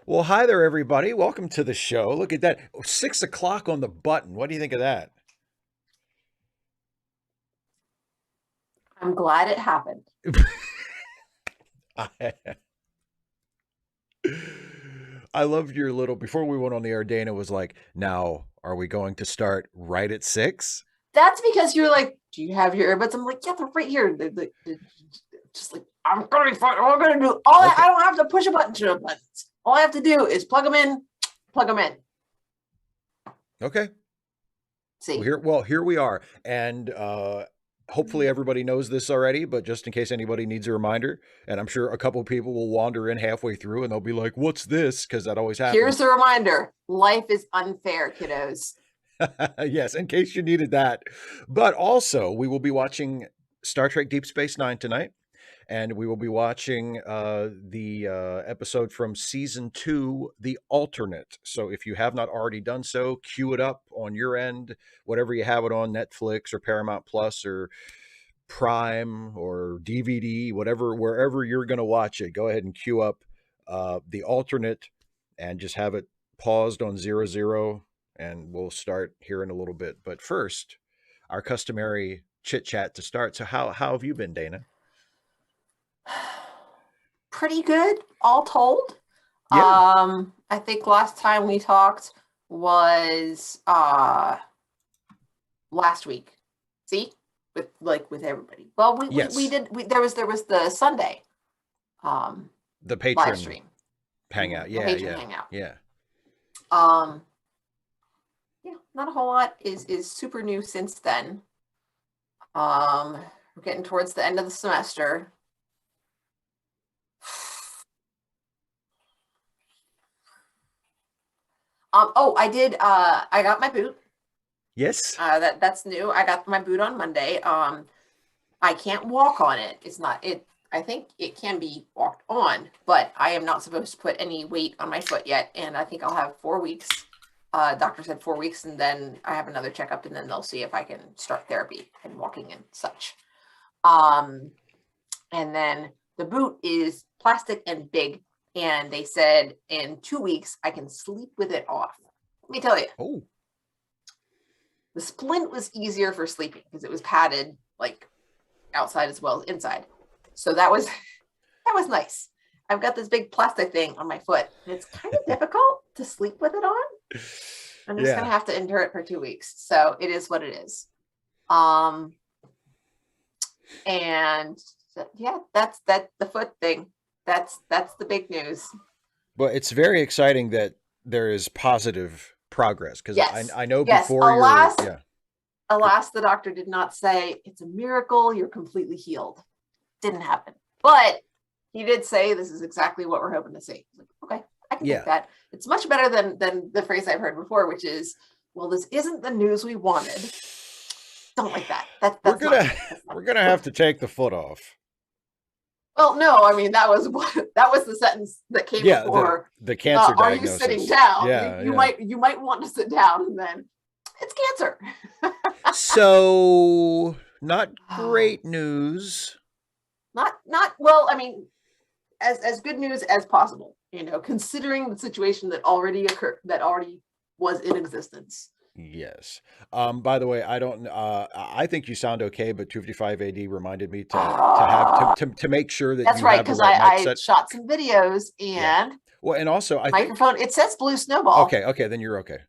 Well, hi there, everybody. Welcome to the show. Look at that. 6 o'clock on the button. What do you think of that? I'm glad it happened. I, I loved your little, before we went on the air, Dana was like, now, are we going to start right at 6? That's because you're like, do you have your earbuds? I'm like, yeah, they're right here. Just like, I'm gonna be fine. All I'm gonna do, I Okay. don't have to push a button to the buttons. All I have to do is plug them in, plug them in. Okay. See, Well, here we are. And hopefully everybody knows this already, but just in case anybody needs a reminder, and I'm sure a couple of people will wander in halfway through and they'll be like, what's this? Because that always here's happens. the reminder: life is unfair, kiddos. Yes, in case you needed that. But also, we will be watching Star Trek Deep Space Nine tonight, and we will be watching the episode from season two, The Alternate. So if you have not already done so, queue it up on your end, whatever you have it on, Netflix or Paramount Plus or Prime or DVD, whatever, wherever you're going to watch it. Go ahead and queue up The Alternate and just have it paused on 00, and we'll start here in a little bit. But first, our customary chit chat to start. So how have you been, Dana? Pretty good, all told. Yeah. I think last time we talked was last week. See, with everybody. Well, we Yes. did. There was the Sunday um The live patron stream, hangout. the Yeah, patron yeah, hangout. yeah. Um, yeah, not a whole lot is super new since then. We're getting towards the end of the semester. Oh, I did. I got my boot. Yes. That's new. I got my boot on Monday. I can't walk on it. It's not it. I think it can be walked on, but I am not supposed to put any weight on my foot yet, and I think I'll have 4 weeks. Doctor said 4 weeks, and then I have another checkup, and then they'll see if I can start therapy and walking and such. Um, and then the boot is plastic and big, and they said in 2 weeks I can sleep with it off. Let me tell you, Oh, the splint was easier for sleeping because it was padded like outside as well as inside. So that was that was nice. I've got this big plastic thing on my foot, and it's kind of difficult to sleep with it on. I'm just gonna yeah. have to endure it for 2 weeks. So it is what it is. Um, and yeah, that's the foot thing. That's the big news. But it's very exciting that there is positive progress because Yes, I know yes. before you're yeah. Alas, the doctor did not say it's a miracle. You're completely healed. Didn't happen, but he did say this is exactly what we're hoping to see. Like, okay, I can take Yeah. that. It's much better than the phrase I've heard before, which is, "Well, this isn't the news we wanted." Don't like that. We're That's not gonna good. That's not we're good. gonna have to take the foot off. Well, no, I mean that was that was the sentence that came Yeah, the before. the cancer Are you sitting diagnosis. down? You Yeah, you yeah. might you might want to sit down, and then it's cancer. So, not great news. Not well. I mean, as good news as possible. Considering the situation that already occurred, that already was in existence. Yes. By the way, I don't. I think you sound okay, but 255 AD reminded me to have Ah, to make sure that that's you right, have the because right mic I set. shot some videos Yeah. and Well, and also I think microphone. It says Blue Snowball. okay, okay, then you're okay.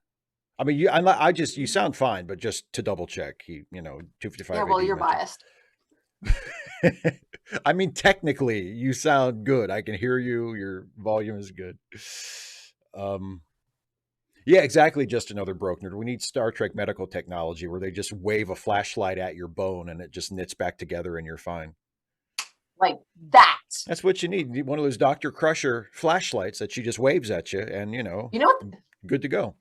I mean, I just you sound fine, but just to double check, 255 Yeah, well, AD you're mentioned. biased. I mean, technically, you sound good. I can hear you. Your volume is good. Um, yeah, exactly. Just another broke nerd. We need Star Trek medical technology where they just wave a flashlight at your bone and it just knits back together and you're fine. Like that. That's what you need. You need one of those Dr. Crusher flashlights that she just waves at you and, You know what? good to go.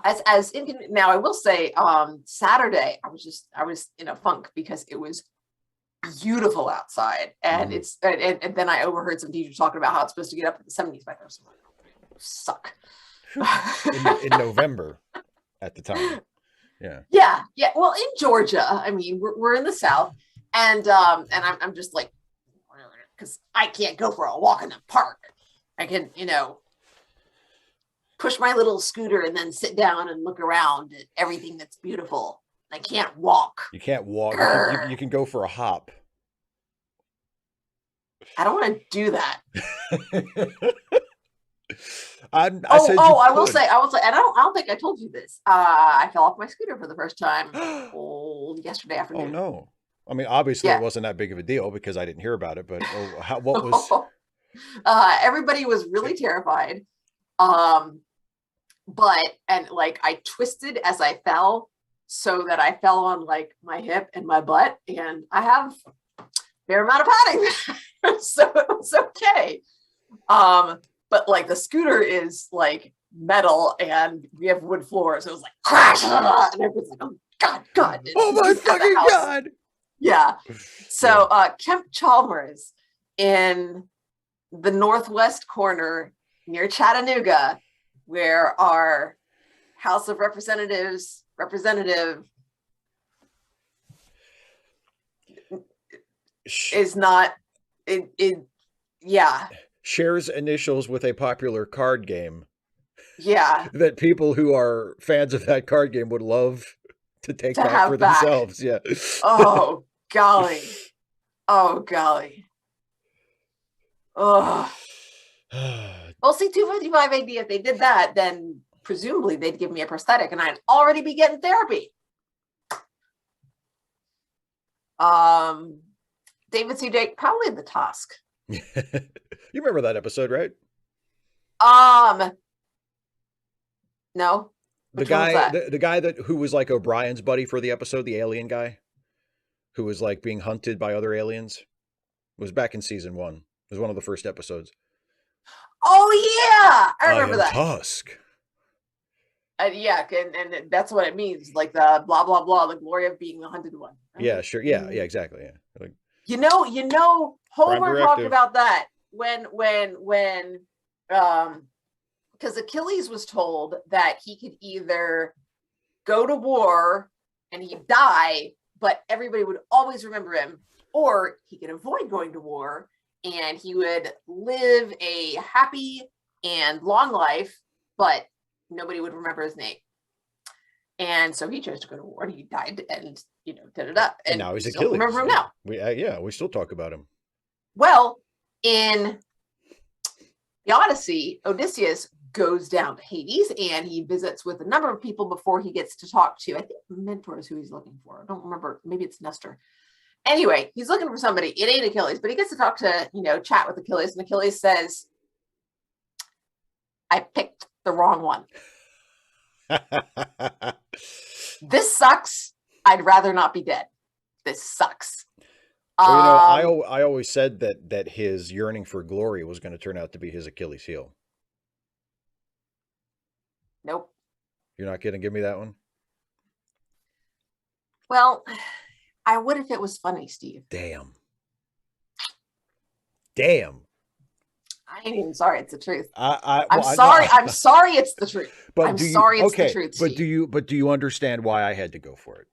As now, I will say, Saturday I was in a funk because it was beautiful outside, and Mhm. it's and then I overheard some teachers talking about how it's supposed to get up in the 70s by then. So I'm like, suck. In November at the time. Yeah. Yeah. Well, in Georgia, I mean, we're in the South, and I'm just like, because I can't go for a walk in the park. I can, push my little scooter and then sit down and look around at everything that's beautiful. I can't walk. You can't walk. You can go for a hop. I don't want to do that. I said you I could. will say, and I don't think I told you this. I fell off my scooter for the first time yesterday afternoon. Oh no. I mean, obviously Yeah. it wasn't that big of a deal because I didn't hear about it, but what was Everybody was really terrified. But like I twisted as I fell so that I fell on like my hip and my butt, and I have a fair amount of padding. So it was okay. But like the scooter is like metal and we have wood floors. So it was like crash, and everyone's like, oh God. Oh my fucking God. Yeah. So Kemp Chalmers in the northwest corner near Chattanooga, where our House of Representatives representative is not yeah. Shares initials with a popular card game. Yeah. That people who are fans of that card game would love to take back for themselves. Yeah. Oh golly. Oh golly. Oh. Well, see, 255 AD, if they did that, then presumably they'd give me a prosthetic and I'd already be getting therapy. David C. Jake, probably the Tusk. You remember that episode, right? No. The guy who was like O'Brien's buddy for the episode, the alien guy, who was like being hunted by other aliens, it was back in season 1. It was one of the first episodes. Oh yeah, I remember that. Tusk. Yeah, and that's what it means, like the blah blah blah, the glory of being the hunted one. Yeah, sure. Yeah, exactly. Yeah. Like, Homer talked about that when because Achilles was told that he could either go to war and he'd die, but everybody would always remember him, or he could avoid going to war and he would live a happy and long life, but nobody would remember his name. And so he chose to go to war and he died, and and now he's Achilles. Remember him now. We still talk about him. Well, in the Odyssey, Odysseus goes down to Hades and he visits with a number of people before he gets to talk to, I think, Mentor is who he's looking for. I don't remember. Maybe it's Nestor. Anyway, he's looking for somebody. It ain't Achilles, but he gets to talk to, chat with Achilles. And Achilles says, I picked the wrong one. This sucks. I'd rather not be dead. This sucks. Well, I always said that his yearning for glory was going to turn out to be his Achilles heel. Nope. You're not going to give me that one? Well, I would if it was funny, Steve. Damn. I ain't even sorry. It's the truth. I'm sorry. I'm sorry. It's the truth. But I'm sorry. It's the truth. But do you understand why I had to go for it?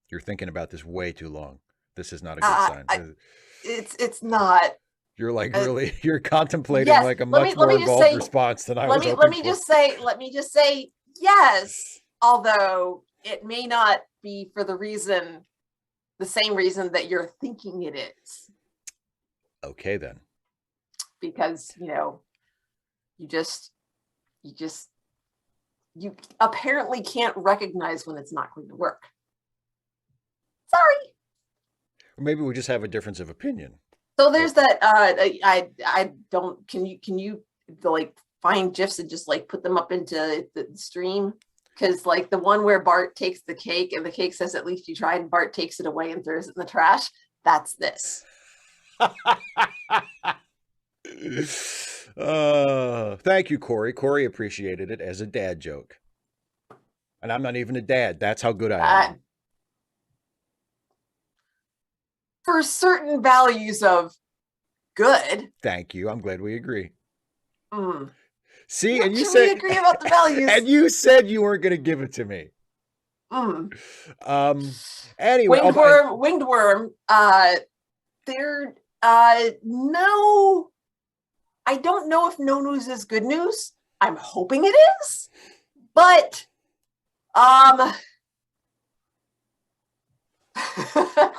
You're thinking about this way too long. This is not a good sign. It's not. You're like really. You're contemplating like a much more involved response than I was hoping for. Let me just say yes. Although it may not be for the same reason that you're thinking it is. Okay, then. Because you apparently can't recognize when it's not going to work. Sorry. Or maybe we just have a difference of opinion. So there's that. I don't. Can you like find GIFs and just like put them up into the stream? Because like the one where Bart takes the cake and the cake says, "At least you tried," and Bart takes it away and throws it in the trash. That's this. Thank you, Corey. Corey appreciated it as a dad joke. And I'm not even a dad. That's how good I am. For certain values of good. Thank you. I'm glad we agree. Mm. See, and you said we agree about the values. And you said you weren't going to give it to me. Mm. Um, anyway, Winged worm, winged worm. There. No, I don't know if no news is good news. I'm hoping it is, but um,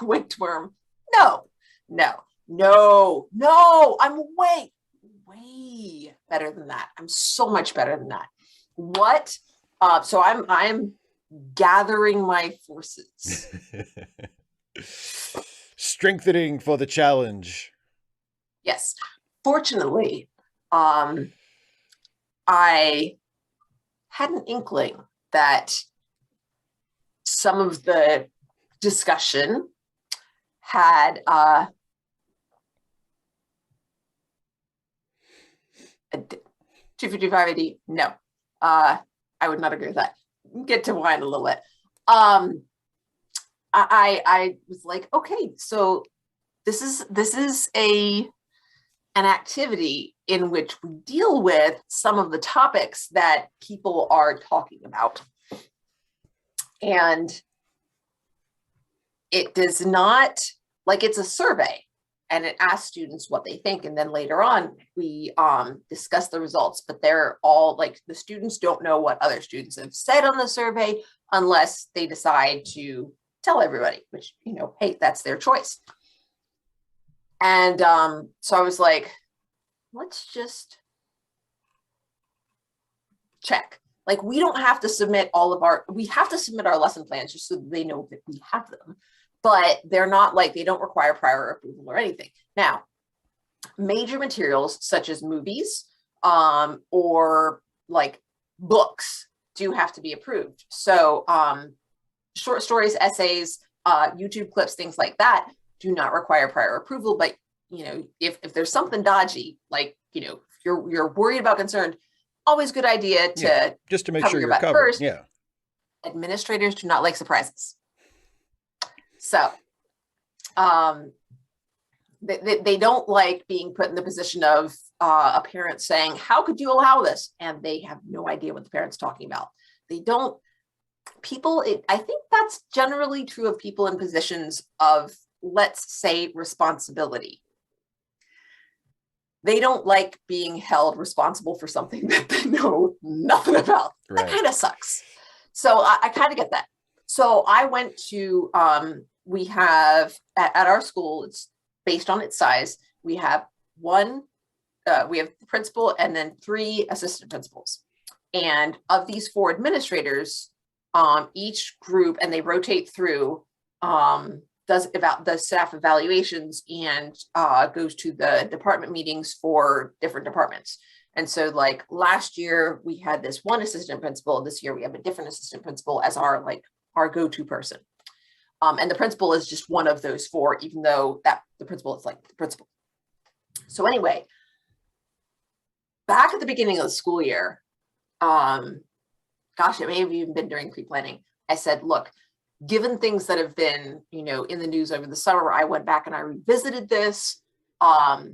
winged worm. No, no, no. I'm way better than that. I'm so much better than that. What? So I'm gathering my forces. Strengthening for the challenge. Yes. Fortunately, I had an inkling that some of the discussion had 255 AD. No, I would not agree with that. Get to wine a little bit. I was like, okay, so this is an activity in which we deal with some of the topics that people are talking about. And it does not, like, it's a survey and it asks students what they think. And then later on, we discuss the results, but they're all like, the students don't know what other students have said on the survey unless they decide to tell everybody, which, you know, hey, that's their choice. And so I was like, let's just check. Like, we don't have to submit we have to submit our lesson plans just so that they know that we have them, but they're not like, they don't require prior approval or anything. Now, major materials such as movies or like books do have to be approved. So short stories, essays, YouTube clips, things like that do not require prior approval. But, you know, if there's something dodgy, like, you know, if you're worried about, concerned, always good idea to just to make sure you're covered. First. Yeah. Administrators do not like surprises. So they don't like being put in the position of a parent saying, how could you allow this? And they have no idea what the parent's talking about. They don't, I think that's generally true of people in positions of, let's say, responsibility. They don't like being held responsible for something that they know nothing about. Right. That kind of sucks. So I kind of get that. So I went to, we have at our school, it's based on its size. We have we have the principal and then 3 assistant principals. And of these 4 administrators, each group, and they rotate through, does staff evaluations and goes to the department meetings for different departments. And so, like, last year we had this one assistant principal. This year we have a different assistant principal as our go-to person. And the principal is just one of those 4, even though that the principal is like the principal. So anyway, back at the beginning of the school year, gosh, it may have even been during pre-planning, I said, look, given things that have been, you know, in the news over the summer, I went back and I revisited this. I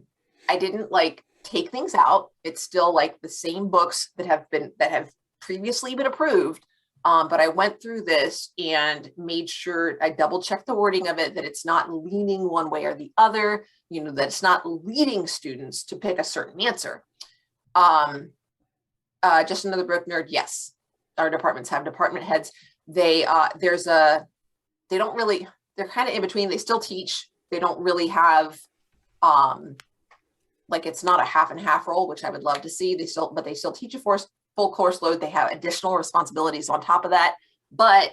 didn't like take things out. It's still like the same books that have previously been approved. But I went through this and made sure I double checked the wording of it, that it's not leaning one way or the other, you know, that it's not leading students to pick a certain answer. Just another broke nerd. Yes, our departments have department heads. They're kind of in between. They still teach. They don't really have, like, it's not a half and half role, which I would love to see. They still teach a full course load. They have additional responsibilities on top of that, but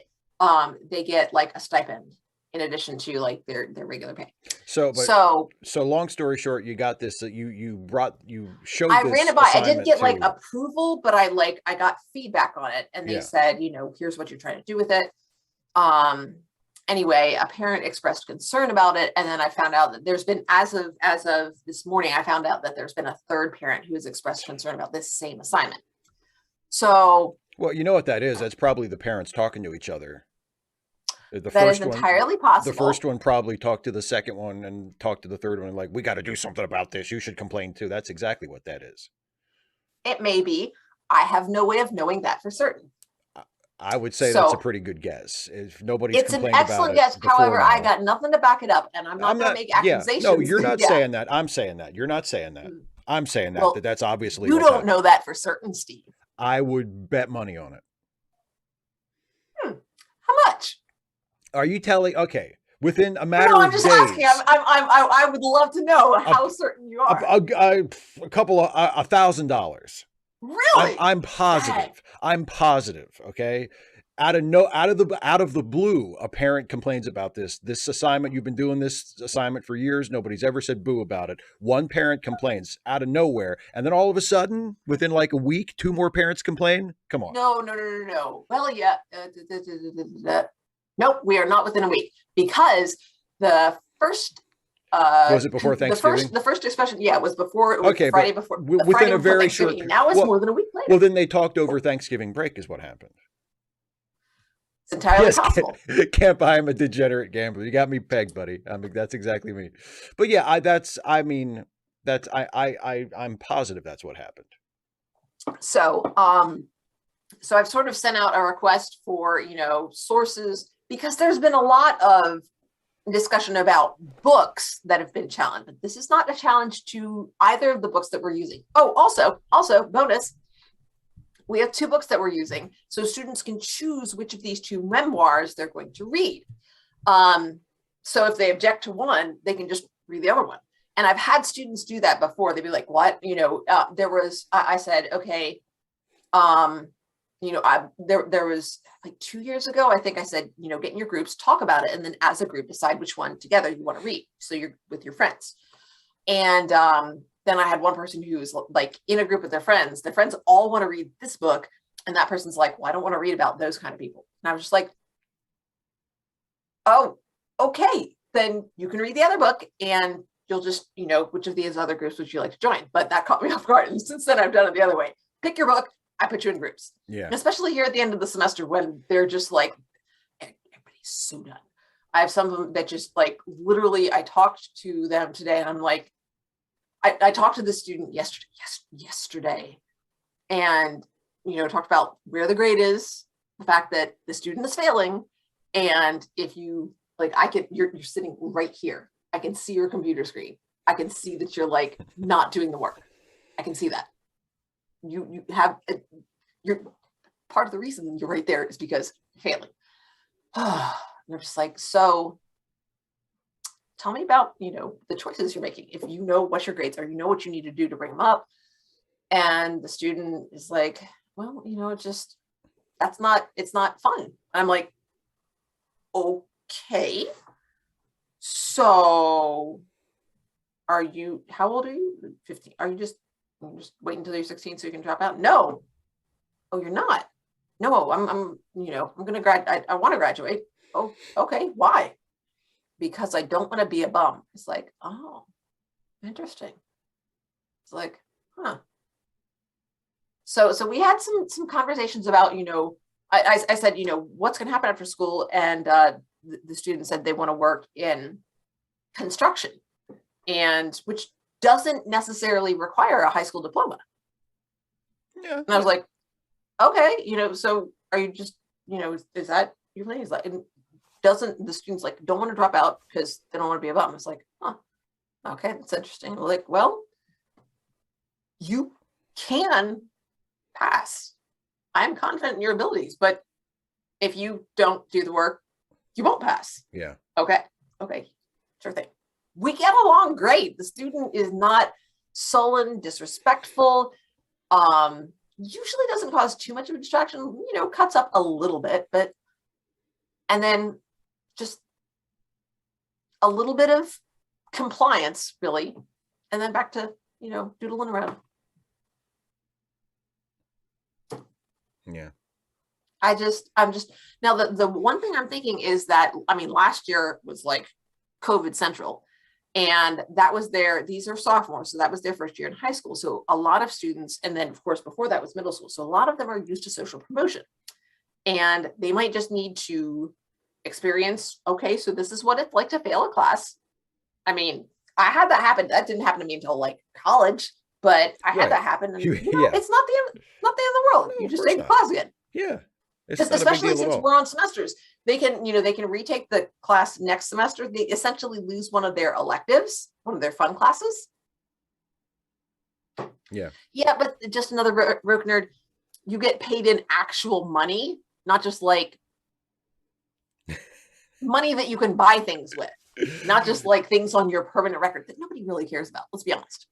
they get like a stipend in addition to like their regular pay. So long story short, you got this. You showed. I ran it by. I didn't get like approval, but I got feedback on it, and they said, you know, here's what you're trying to do with it. Anyway, a parent expressed concern about it, and then I found out that there's been, as of this morning, I found out that there's been a 3rd parent who has expressed concern about this same assignment. So, well, you know what that is? That's probably the parents talking to each other. That is entirely possible. The first one probably talked to the second one and talked to the third one, like, we got to do something about this. You should complain too. That's exactly what that is. It may be. I have no way of knowing that for certain. I would say that's a So pretty good guess. If nobody's it's an complained about excellent it guess. before However, I now. got nothing to back it up, and I'm not I'm going to not, make yeah. No, accusations. you're not Yeah. saying that. I'm saying that. You're not saying that. Mm. I'm saying that Well, that's obviously you what's don't know happened. that for certain, Steve. I would bet money on it. How much? Are you telling? Okay, within a No, matter I'm of just asking. days, I would love to know a, how certain you a, are. a couple of $1,000. Really? I'm Dang. positive. I'm positive. Okay. Out of the blue, a parent complains about this assignment. You've been doing this assignment for years. Nobody's ever said boo about it. One parent complains out of nowhere, and then all of a sudden, within like a week, two more parents complain. Come on. No, no, no, no, no. Well, yeah. Nope, we are not within a week because the first Was it before Thanksgiving? the first discussion, yeah, was before, it was Okay, the but Friday before, the within Friday a before very Thanksgiving, short and period. now it's more than a week Well, later. then they talked over Thanksgiving break, is what happened. It's entirely Yes, possible. can't buy him a degenerate gambler. You got me pegged, buddy. I mean, that's exactly me. But yeah, I'm positive that's what happened. So, so I've sort of sent out a request for, sources, because there's been a lot of discussion about books that have been challenged, but this is not a challenge to either of the books that we're using. Oh, also bonus, we have 2 books that we're using, so students can choose which of these 2 memoirs they're going to read. So if they object to one, they can just read the other one. And I've had students do that before. They'd be like, what? I said, okay, there was like 2 years ago, I think I said, get in your groups, talk about it, and then as a group decide which one together you want to read, so you're with your friends. And then I had one person who was like in a group with their friends all want to read this book, and that person's like, well, I don't want to read about those kind of people. And I was just like, oh, okay, then you can read the other book, and you'll just, which of these other groups would you like to join? But that caught me off guard, and since then I've done it the other way. Pick your book, I put you in groups. Yeah. Especially here at the end of the semester when they're just like, everybody's so done. I have some of them that just like, literally, I talked to them today and I'm like, I talked to the student yesterday and, talked about where the grade is, the fact that the student is failing. And if you like, you're sitting right here. I can see your computer screen. I can see that you're like not doing the work. I can see that. You're part of the reason you're right there is because you're failing. They're just like, so tell me about, the choices you're making. If you know what your grades are, you know what you need to do to bring them up. And the student is like, well, it's not fun. I'm like, okay. So how old are you? 15. Are you just wait until you're 16 so you can drop out? No. Oh, you're not. No, I'm going to I want to graduate. Oh, okay. Why? Because I don't want to be a bum. It's like, oh, interesting. It's like, huh. So we had some conversations about, I said, what's going to happen after school? And the student said they want to work in construction, and which doesn't necessarily require a high school diploma. Yeah. And I was like, okay, so are you just, is that your plan? He's like, and doesn't the students like don't want to drop out because they don't want to be a bum? It's like, huh, okay, that's interesting. Like, well, you can pass. I'm confident in your abilities, but if you don't do the work, you won't pass. Yeah. Okay, sure thing. We get along great. The student is not sullen, disrespectful. Usually doesn't cause too much of a distraction, cuts up a little bit, and then just a little bit of compliance, really, and then back to, doodling around. Yeah. I'm just now the one thing I'm thinking is that, last year was like COVID central, and that was these are sophomores, so that was their first year in high school. So a lot of students, and then of course before that was middle school, so a lot of them are used to social promotion, and they might just need to experience, okay, so this is what it's like to fail a class. I had that happen. That didn't happen to me until like college, but I had that happen, and it's not the end of the world. No, you of just course take not. class again. Yeah. It's Because not a big especially deal at since all. we're on semesters, they can, they can retake the class next semester. They essentially lose one of their electives, one of their fun classes. Yeah. Yeah, but just another broke nerd. You get paid in actual money, not just like money that you can buy things with, not just like things on your permanent record that nobody really cares about. Let's be honest.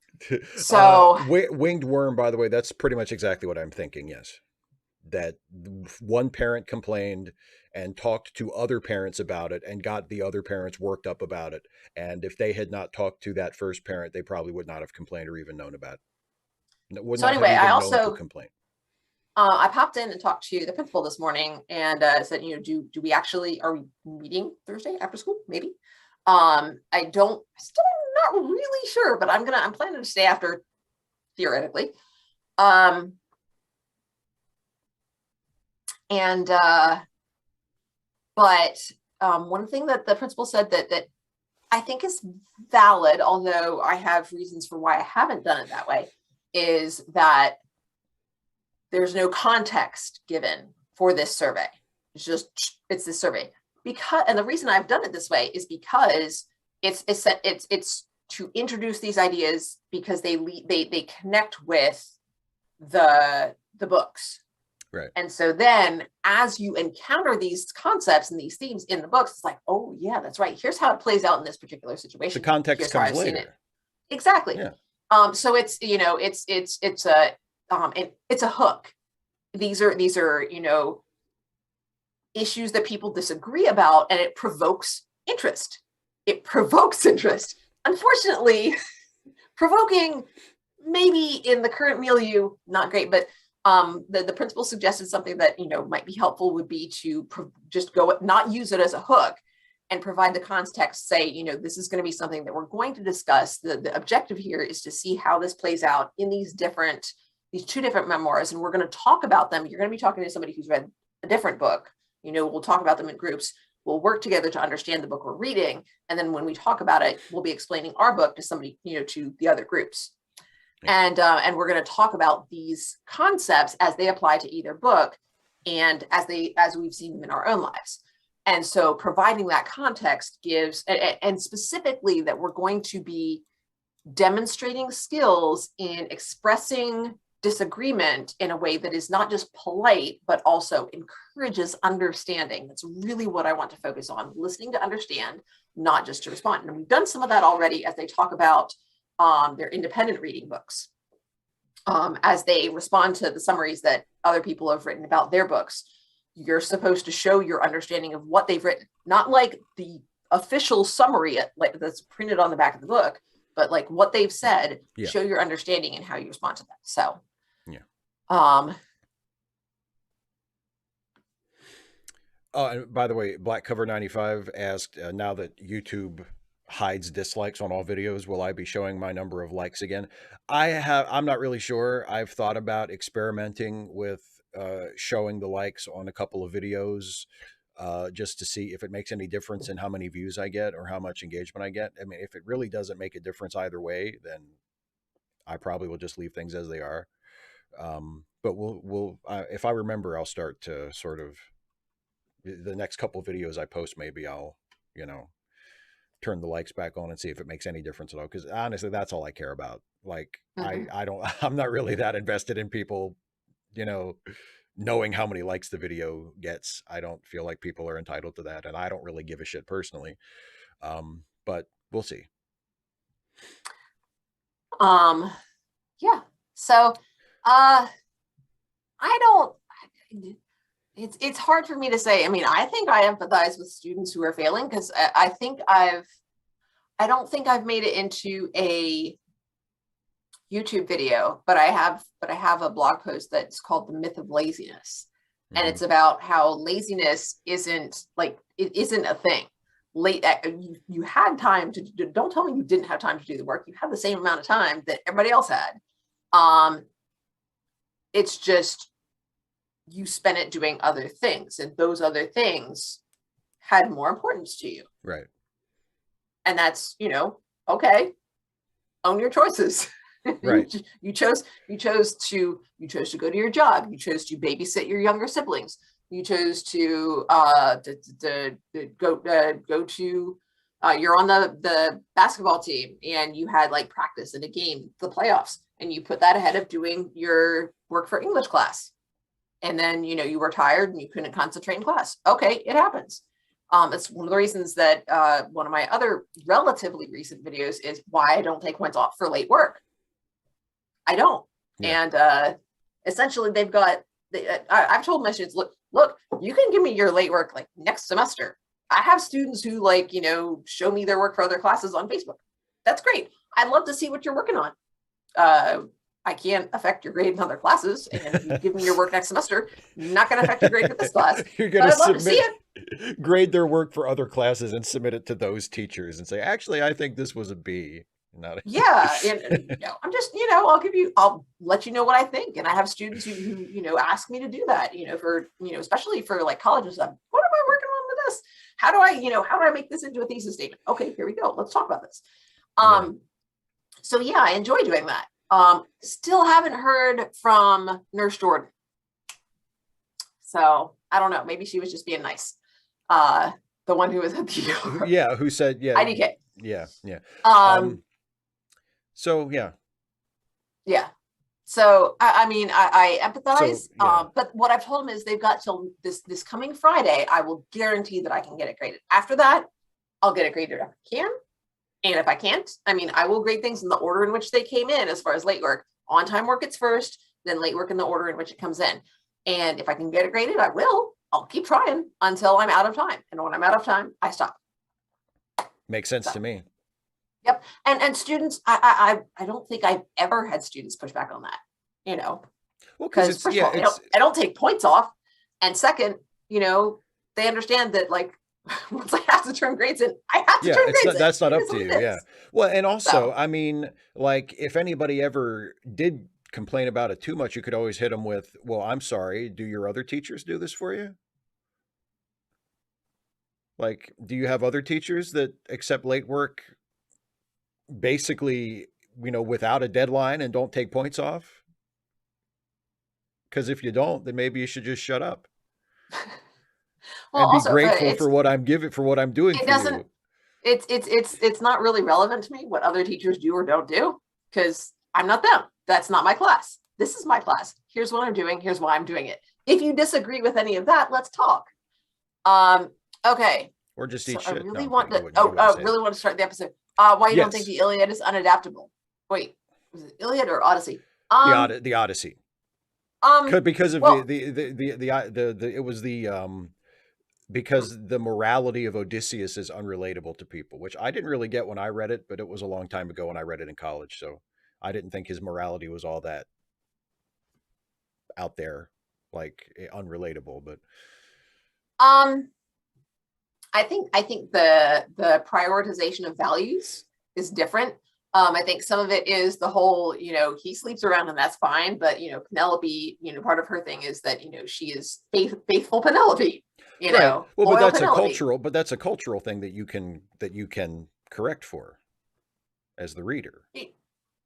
So, Winged worm, by the way, that's pretty much exactly what I'm thinking. Yes. That one parent complained and talked to other parents about it and got the other parents worked up about it. And if they had not talked to that first parent, they probably would not have complained or even known about it. Would so not have anyway, I even known to also complain. I popped in and talked to the principal this morning and said, do we actually, are we meeting Thursday after school? Maybe. Still not really sure, but I'm planning to stay after theoretically. One thing that the principal said that I think is valid, although I have reasons for why I haven't done it that way, is that there's no context given for this survey. It's this survey and the reason I've done it this way is because it's to introduce these ideas because they connect with the books. Right. And so then as you encounter these concepts and these themes in the books, it's like, oh yeah, that's right. Here's how it plays out in this particular situation. The context Here's comes later. Exactly. Yeah. So it's it's a hook. These are issues that people disagree about, and it provokes interest. Unfortunately, provoking maybe in the current milieu not great, but the principal suggested something that might be helpful would be to just go not use it as a hook and provide the context. Say, this is going to be something that we're going to discuss. The objective here is to see how this plays out in these two different memoirs, and we're going to talk about them. You're going to be talking to somebody who's read a different book. We'll talk about them in groups. We'll work together to understand the book we're reading, and then when we talk about it, we'll be explaining our book to somebody, to the other groups. Yeah. And we're going to talk about these concepts as they apply to either book, and as we've seen them in our own lives. And so, providing that context gives, and specifically that we're going to be demonstrating skills in expressing disagreement in a way that is not just polite, but also encourages understanding. That's really what I want to focus on, listening to understand, not just to respond. And we've done some of that already as they talk about their independent reading books, as they respond to the summaries that other people have written about their books. You're supposed to show your understanding of what they've written, not like the official summary that's printed on the back of the book, but like what they've said. Yeah. Show your understanding and how you respond to that. So, yeah. And by the way, Black Cover 95 asked, now that YouTube hides dislikes on all videos, will I be showing my number of likes again? I'm not really sure. I've thought about experimenting with showing the likes on a couple of videos, just to see if it makes any difference in how many views I get or how much engagement I get. I mean, if it really doesn't make a difference either way, then I probably will just leave things as they are. But we'll if I remember, I'll start to sort of, the next couple of videos I post, maybe I'll, turn the likes back on and see if it makes any difference at all. Because honestly, that's all I care about. Like, I'm not really that invested in people, knowing how many likes the video gets. I don't feel like people are entitled to that, and I don't really give a shit personally. But we'll see. Yeah. So, it's hard for me to say. I mean, I think I empathize with students who are failing, because I don't think I've made it into a YouTube video, but I have a blog post that's called The Myth of Laziness. Mm-hmm. And it's about how laziness isn't a thing. You had time to don't tell me you didn't have time to do the work. You had the same amount of time that everybody else had. It's just you spent it doing other things, and those other things had more importance to you. Right. And that's, okay, own your choices. Right. you chose to go to your job. You chose to babysit your younger siblings. You chose to go to you're on the basketball team and you had like practice in a game, the playoffs, and you put that ahead of doing your work for English class. And then, you were tired and you couldn't concentrate in class. Okay, it happens. It's one of the reasons that one of my other relatively recent videos is why I don't take points off for late work. I don't. Yeah. And essentially they've got, I've told my students, look, you can give me your late work like next semester. I have students who like, show me their work for other classes on Facebook. That's great. I'd love to see what you're working on. I can't affect your grade in other classes. And if you give me your work next semester, not going to affect your grade for this class. You're going to see it. Grade their work for other classes and submit it to those teachers and say, actually, I think this was a B. Not a yeah. And I'm just, I'll let you know what I think. And I have students who ask me to do that, for, especially for like college and stuff. What am I working on with this? How do I make this into a thesis statement? Okay, here we go. Let's talk about this. So yeah, I enjoy doing that. Still haven't heard from Nurse Jordan. So I don't know. Maybe she was just being nice. The one who was at the yeah, who said IDK. Yeah. So yeah. So I empathize. So, but what I've told them is they've got till this coming Friday. I will guarantee that I can get it graded. After that, I'll get it graded if I can. And if I can't, I will grade things in the order in which they came in as far as late work. On time work, it's first, then late work in the order in which it comes in. And if I can get it graded, I will. I'll keep trying until I'm out of time. And when I'm out of time, I stop. Makes sense to me. Yep. And students, I don't think I've ever had students push back on that, Well, because first of all, I don't take points off. And second, they understand that like, once I have to turn grades in, I have to turn grades in. That's not up to you. Yeah. Well, and also, like if anybody ever did complain about it too much, you could always hit them with, well, I'm sorry. Do your other teachers do this for you? Like, do you have other teachers that accept late work basically, without a deadline and don't take points off? Because if you don't, then maybe you should just shut up. Well, and be grateful for what I'm doing for you. It's not really relevant to me what other teachers do or don't do, because I'm not them. That's not my class. This is my class. Here's what I'm doing. Here's why I'm doing it. If you disagree with any of that, let's talk. Okay. Or just eat shit. I really want to start the episode. Why you don't think the Iliad is unadaptable? Wait, was it Iliad or Odyssey? The Odyssey. Because of it was because the morality of Odysseus is unrelatable to people, which I didn't really get when I read it, but it was a long time ago when I read it in college. So I didn't think his morality was all that out there, like unrelatable, but. I think the prioritization of values is different. I think some of it is the whole, he sleeps around and that's fine. But, Penelope, part of her thing is that, she is faithful Penelope, right. Well, but that's a cultural thing that you can correct for as the reader.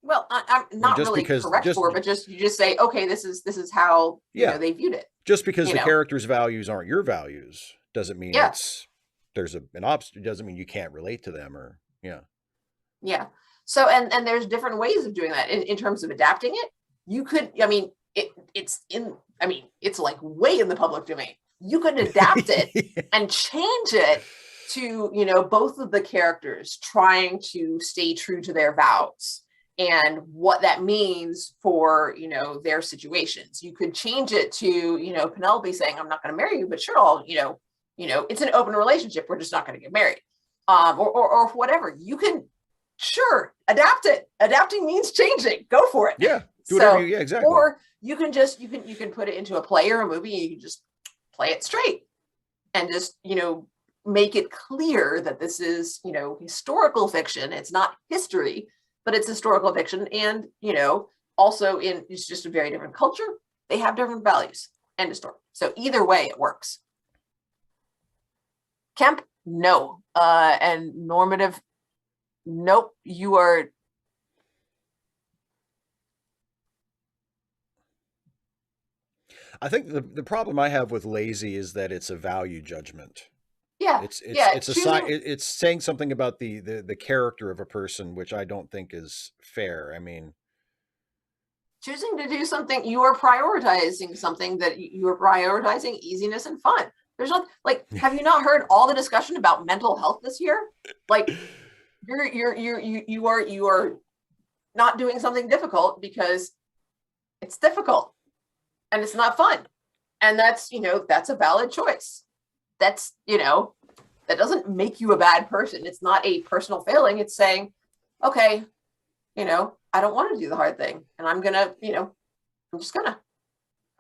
Well, I'm not really correct for, but you just say, okay, this is how they viewed it. Just because the character's values aren't your values doesn't mean there's an obstacle. Doesn't mean you can't relate to them Yeah. So, and there's different ways of doing that in terms of adapting it. You could, it's like way in the public domain. You could adapt it and change it to, both of the characters trying to stay true to their vows and what that means for, their situations. You could change it to, Penelope saying, I'm not going to marry you, but sure, I'll, it's an open relationship. We're just not going to get married. Or whatever. You can, sure, adapt it. Adapting means changing. Go for it. Yeah. Do whatever exactly. Or you can just, you can put it into a play or a movie and you can just play it straight and just, make it clear that this is, historical fiction. It's not history, but it's historical fiction. And, also it's just a very different culture. They have different values. End of story. So either way, it works. Kemp, no. And normative, nope. You are. I think the problem I have with lazy is that it's a value judgment. Yeah, yeah. Choosing It's saying something about the character of a person, which I don't think is fair. I mean, choosing to do something, you are prioritizing something that you are prioritizing easiness and fun. There's not like, have you not heard all the discussion about mental health this year? Like, you are not doing something difficult because it's difficult and it's not fun, and that's that's a valid choice. That's that doesn't make you a bad person. It's not a personal failing. It's saying, okay, I don't want to do the hard thing, and I'm gonna, I'm just gonna,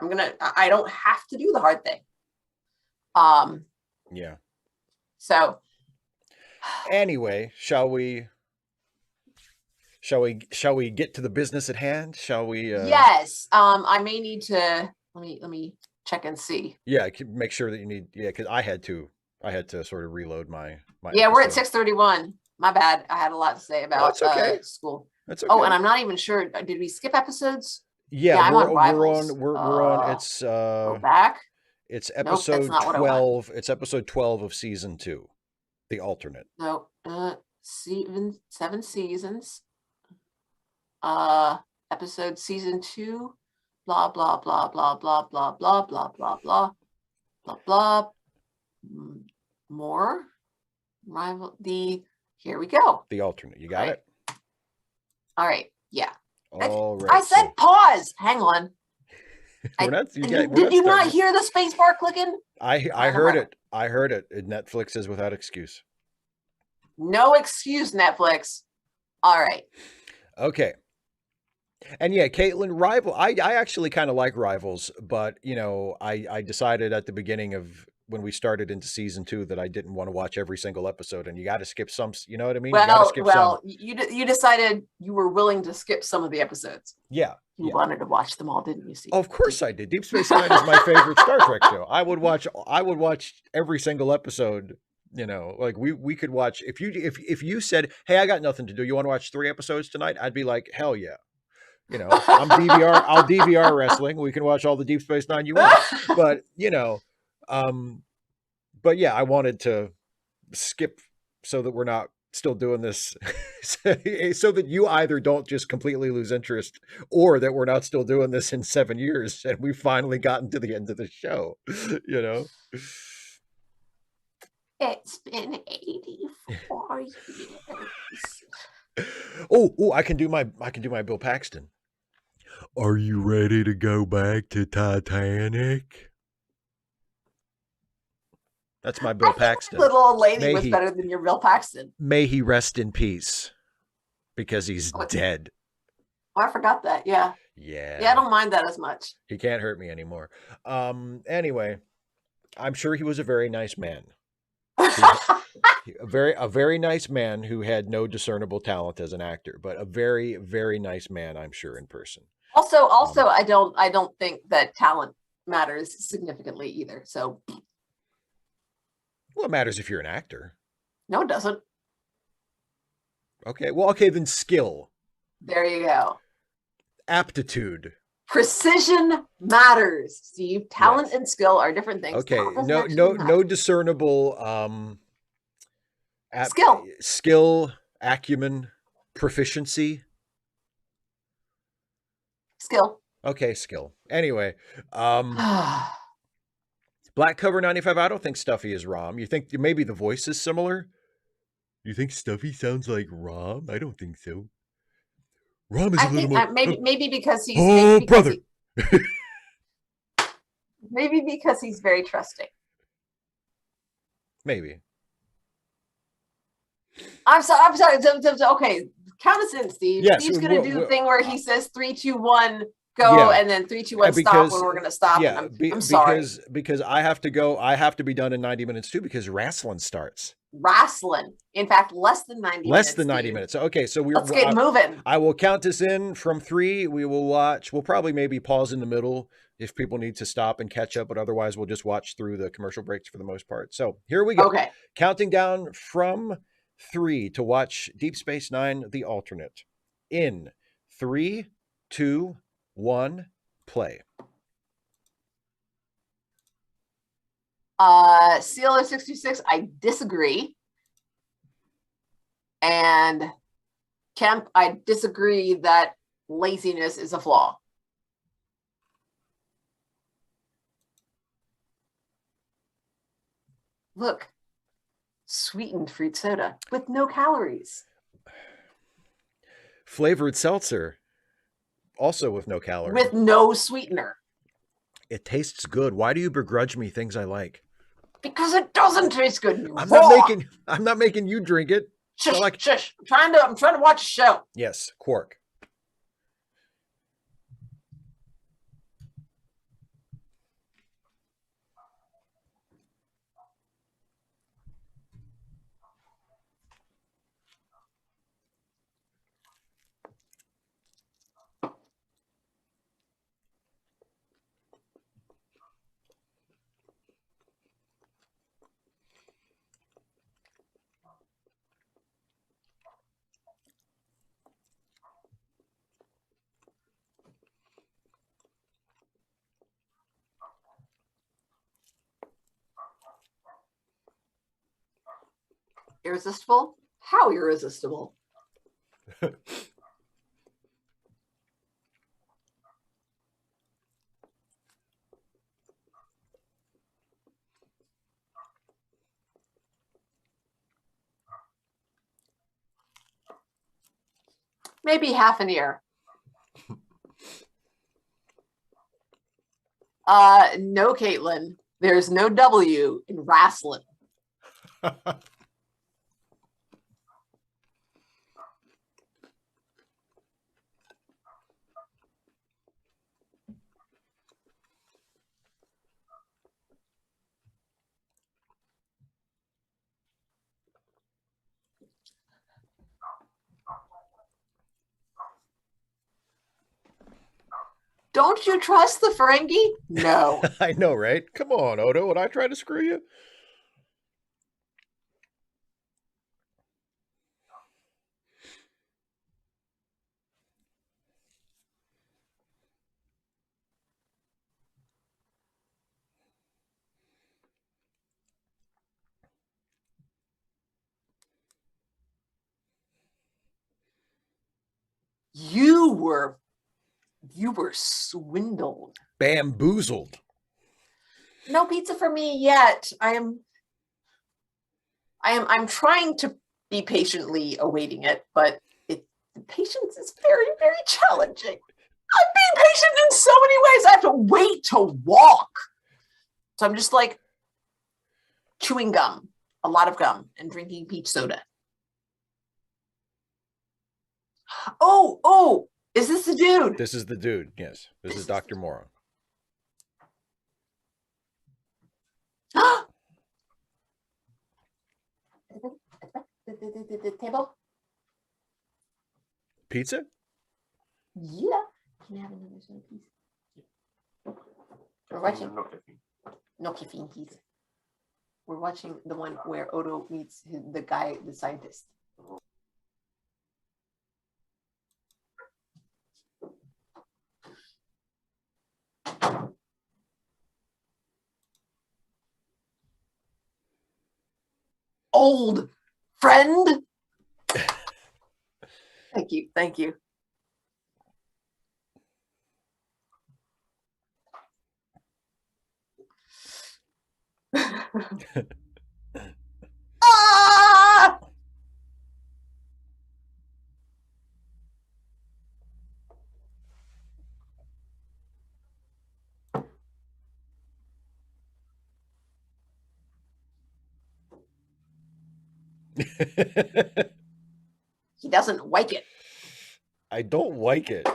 I don't have to do the hard thing. yeah. So Anyway, shall we get to the business at hand? Shall we? Yes. I may need to let me check and see. Yeah, make sure that you need. Yeah, because I had to sort of reload my Yeah, we're at episode. 6:31. My bad. I had a lot to say about That's okay. school. That's Oh, okay. and I'm not even sure. Did we skip episodes? Yeah, I'm on Rivals. we're on. It's Go back. it's Nope, that's episode not what I want. 12. It's episode 12 of season 2, the alternate. No, seven seasons. Episode season 2. Blah blah blah blah blah blah blah blah blah blah blah blah. More rival. Here we go. The alternate. You got it. All right. Yeah. All right. I said pause. Hang on. Did you not hear the space bar clicking? I heard it. I heard it. Netflix is without excuse. No excuse, Netflix. All right. Okay. And yeah, Caitlin, Rival. I actually kind of like Rivals, but I decided at the beginning of when we started into season 2 that I didn't want to watch every single episode, and you got to skip some. You know what I mean? You decided you were willing to skip some of the episodes. Yeah. You wanted to watch them all, didn't you? See? Of course I did. Deep Space Nine is my favorite Star Trek show. I would watch every single episode. Like we could watch if you said, "Hey, I got nothing to do. You want to watch 3 episodes tonight?" I'd be like, "Hell yeah." I'll DVR wrestling. We can watch all the Deep Space Nine you want. But but yeah, I wanted to skip so that we're not still doing this so that you either don't just completely lose interest or that we're not still doing this in 7 years and we've finally gotten to the end of the show. It's been 84 years. Oh, I can do my Bill Paxton. Are you ready to go back to Titanic? That's my Bill Paxton. Little old lady was better than your Bill Paxton. May he rest in peace, because he's dead. Oh, I forgot that. Yeah. Yeah. Yeah, I don't mind that as much. He can't hurt me anymore. Anyway, I'm sure he was a very nice man. A very nice man who had no discernible talent as an actor, but a very, very nice man, I'm sure, in person. Also, I don't think that talent matters significantly either. So, well, it matters if you're an actor. No, it doesn't. Okay, well, then skill. There you go. Aptitude. Precision matters, Steve. Talent and skill are different things. Okay, no discernible skill, acumen, proficiency. Skill. Okay, skill. Anyway, Black Cover 95. I don't think Stuffy is Rom. You think maybe the voice is similar? You think Stuffy sounds like Rom? I don't think so. Rom is a little more. Maybe because he's. Brother. Maybe because he's very trusting. Maybe. I'm sorry. Okay, count us in, Steve. Yes, Steve's going to do the thing where he says 3, 2, 1, go, and then 3, 2, 1, stop when we're going to stop. Yeah, I'm sorry. Because I have to go. I have to be done in 90 minutes too because wrestling starts. Wrestling. In fact, less than 90 minutes. Less than 90 minutes. Okay, so let's get moving. I will count us in from 3. We will watch. We'll probably maybe pause in the middle if people need to stop and catch up, but otherwise we'll just watch through the commercial breaks for the most part. So here we go. Okay. Counting down from 3 to watch Deep Space Nine, the alternate. In 3, 2, 1, play. CLO 66, I disagree. And Kemp, I disagree that laziness is a flaw. Look, sweetened fruit soda with no calories. Flavored seltzer, also with no calories. With no sweetener. It tastes good. Why do you begrudge me things I like? Because it doesn't taste good. I'm Raw. not making you drink it. Shush, like... shush. I'm trying to watch a show. Yes, Quark. Irresistible? How irresistible? Maybe half an ear. No, Caitlin. There's no W in wrestling. Don't you trust the Ferengi? No. I know, right? Come on, Odo. Would I try to screw you? You were swindled. Bamboozled. No pizza for me yet. I'm trying to be patiently awaiting it, but the patience is very, very challenging. I'm being patient in so many ways. I have to wait to walk. So I'm just like chewing gum, a lot of gum, and drinking peach soda. Oh, is this the dude? This is the dude, yes. This is Dr. Moron. The table? Pizza? Yeah. Can I have another soda, please? We're watching. No caffeine, please. We're watching the one where Odo meets the guy, the scientist. Old friend. Thank you. Ah! He doesn't like it. I don't like it.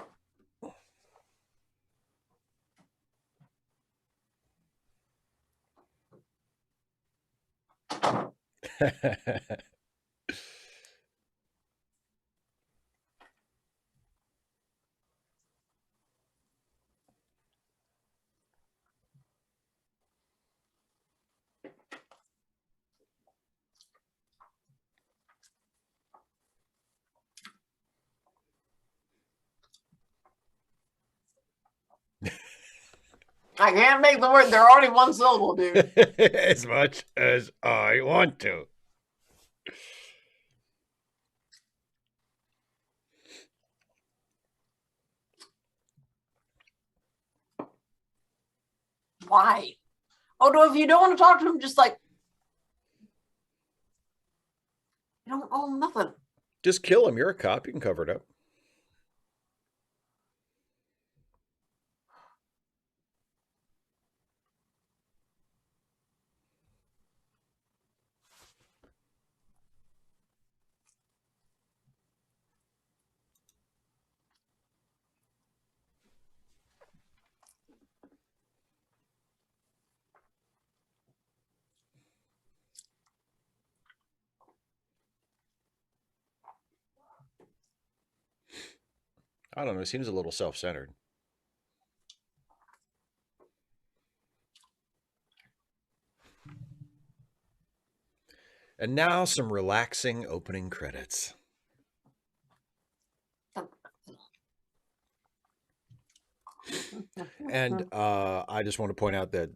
I can't make the word. They're already one syllable, dude. As much as I want to. Why? Oh no, if you don't want to talk to him, just like you don't owe him nothing. Just kill him. You're a cop. You can cover it up. I don't know. It seems a little self-centered. And now some relaxing opening credits. And I just want to point out that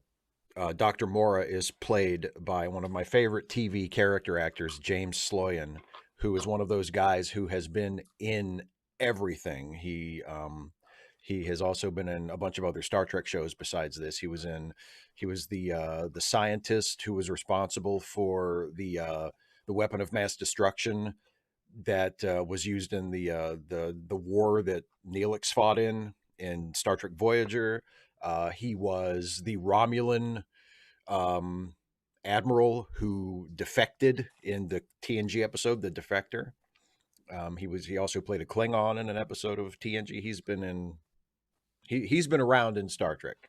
Dr. Mora is played by one of my favorite TV character actors, James Sloyan, who is one of those guys who has been in everything. He has also been in a bunch of other Star Trek shows besides this. He was the scientist who was responsible for the weapon of mass destruction that was used in the war that Neelix fought in Star Trek Voyager. He was the Romulan um, admiral who defected in the TNG episode, The Defector. He also played a Klingon in an episode of TNG. He's been around in Star Trek.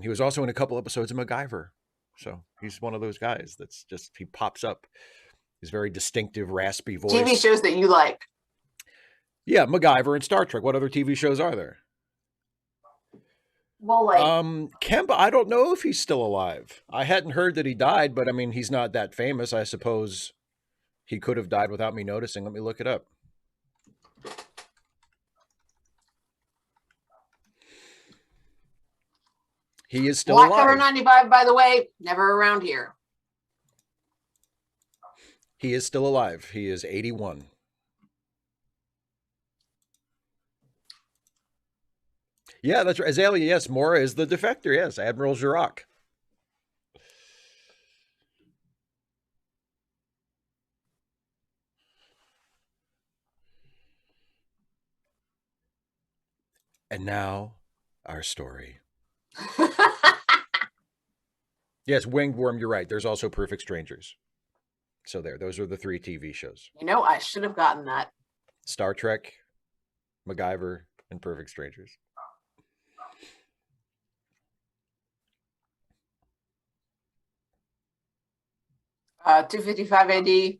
He was also in a couple episodes of MacGyver. So he's one of those guys that's just he pops up. His very distinctive, raspy voice. TV shows that you like. Yeah, MacGyver and Star Trek. What other TV shows are there? Well, like Kemba, I don't know if he's still alive. I hadn't heard that he died, but I mean, he's not that famous. I suppose he could have died without me noticing. Let me look it up. He is still Black alive. Cover 95, by the way, never around here. He is still alive. He is 81. Yeah, that's right. Azalea, yes. Mora is the defector, yes. Admiral Jirac. And now, our story. Yes, Winged Worm, you're right. There's also Perfect Strangers. So those are the 3 TV shows. You know, I should have gotten that. Star Trek, MacGyver, and Perfect Strangers. Uh, 255 AD.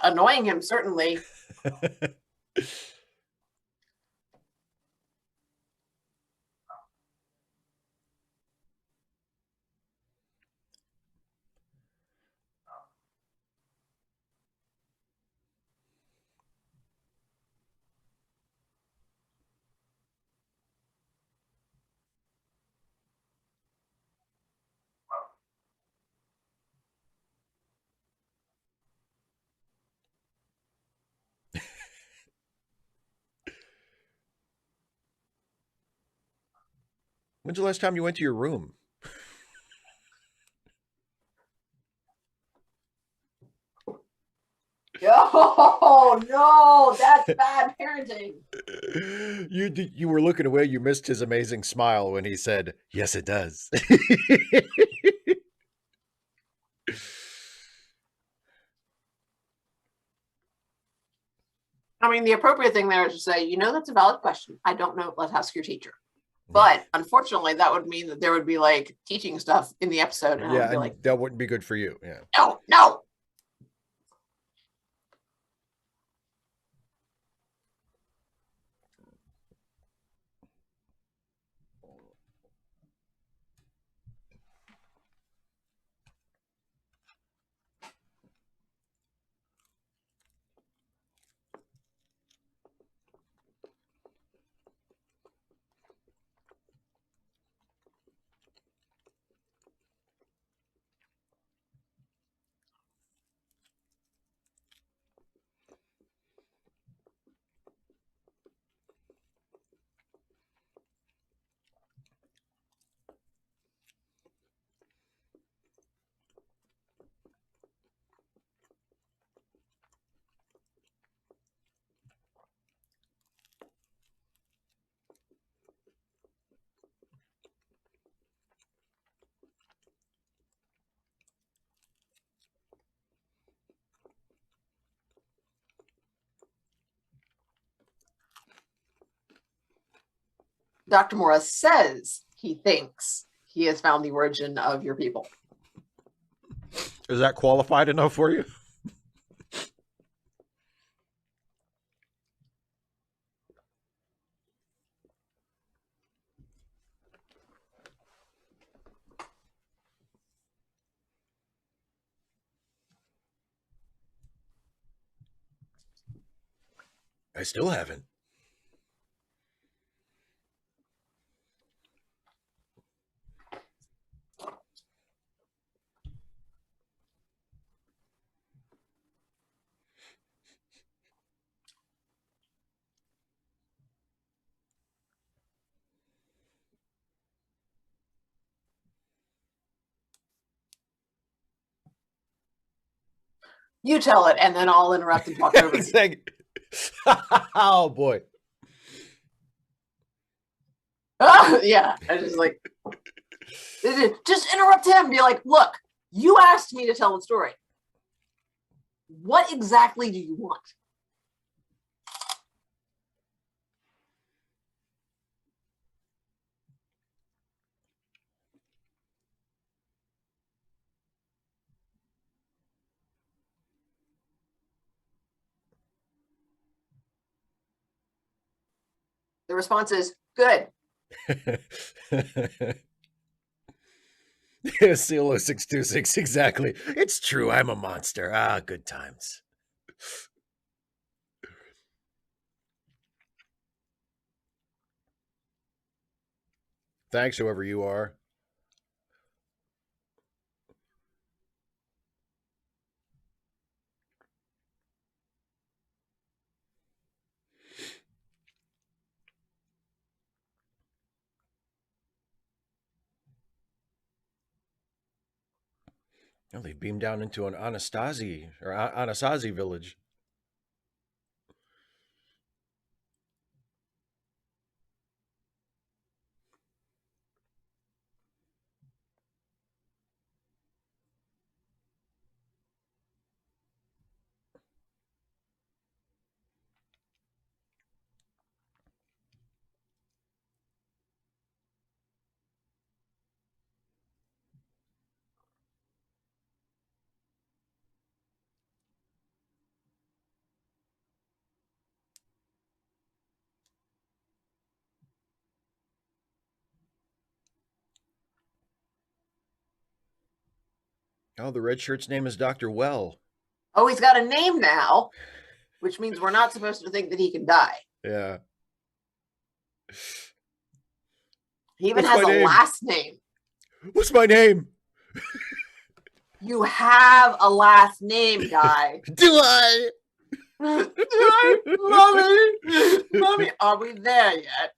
Annoying him, certainly. When's the last time you went to your room? Oh no, that's bad parenting. You were looking away. You missed his amazing smile when he said, "Yes, it does." I mean, the appropriate thing there is to say, you know, that's a valid question. I don't know. Let's ask your teacher. But unfortunately, that would mean that there would be like teaching stuff in the episode, and Yeah, I'd be and like, that wouldn't be good for you. Yeah. no, no. Dr. Morris says he thinks he has found the origin of your people. Is that qualified enough for you? I still haven't. You tell it, and then I'll interrupt and talk over you. Oh boy. Yeah, I just like just interrupt him. Be like, look, you asked me to tell the story. What exactly do you want? The response is good. CLO 626, exactly. It's true, I'm a monster. Ah, good times. Thanks, whoever you are. Oh, they beamed down into an Anasazi village. Oh, the red shirt's name is Dr. Well. Oh, he's got a name now, which means we're not supposed to think that he can die. Yeah. He even What's has my a name? last name. What's my name? You have a last name, guy. Do I? Mommy, mommy, are we there yet?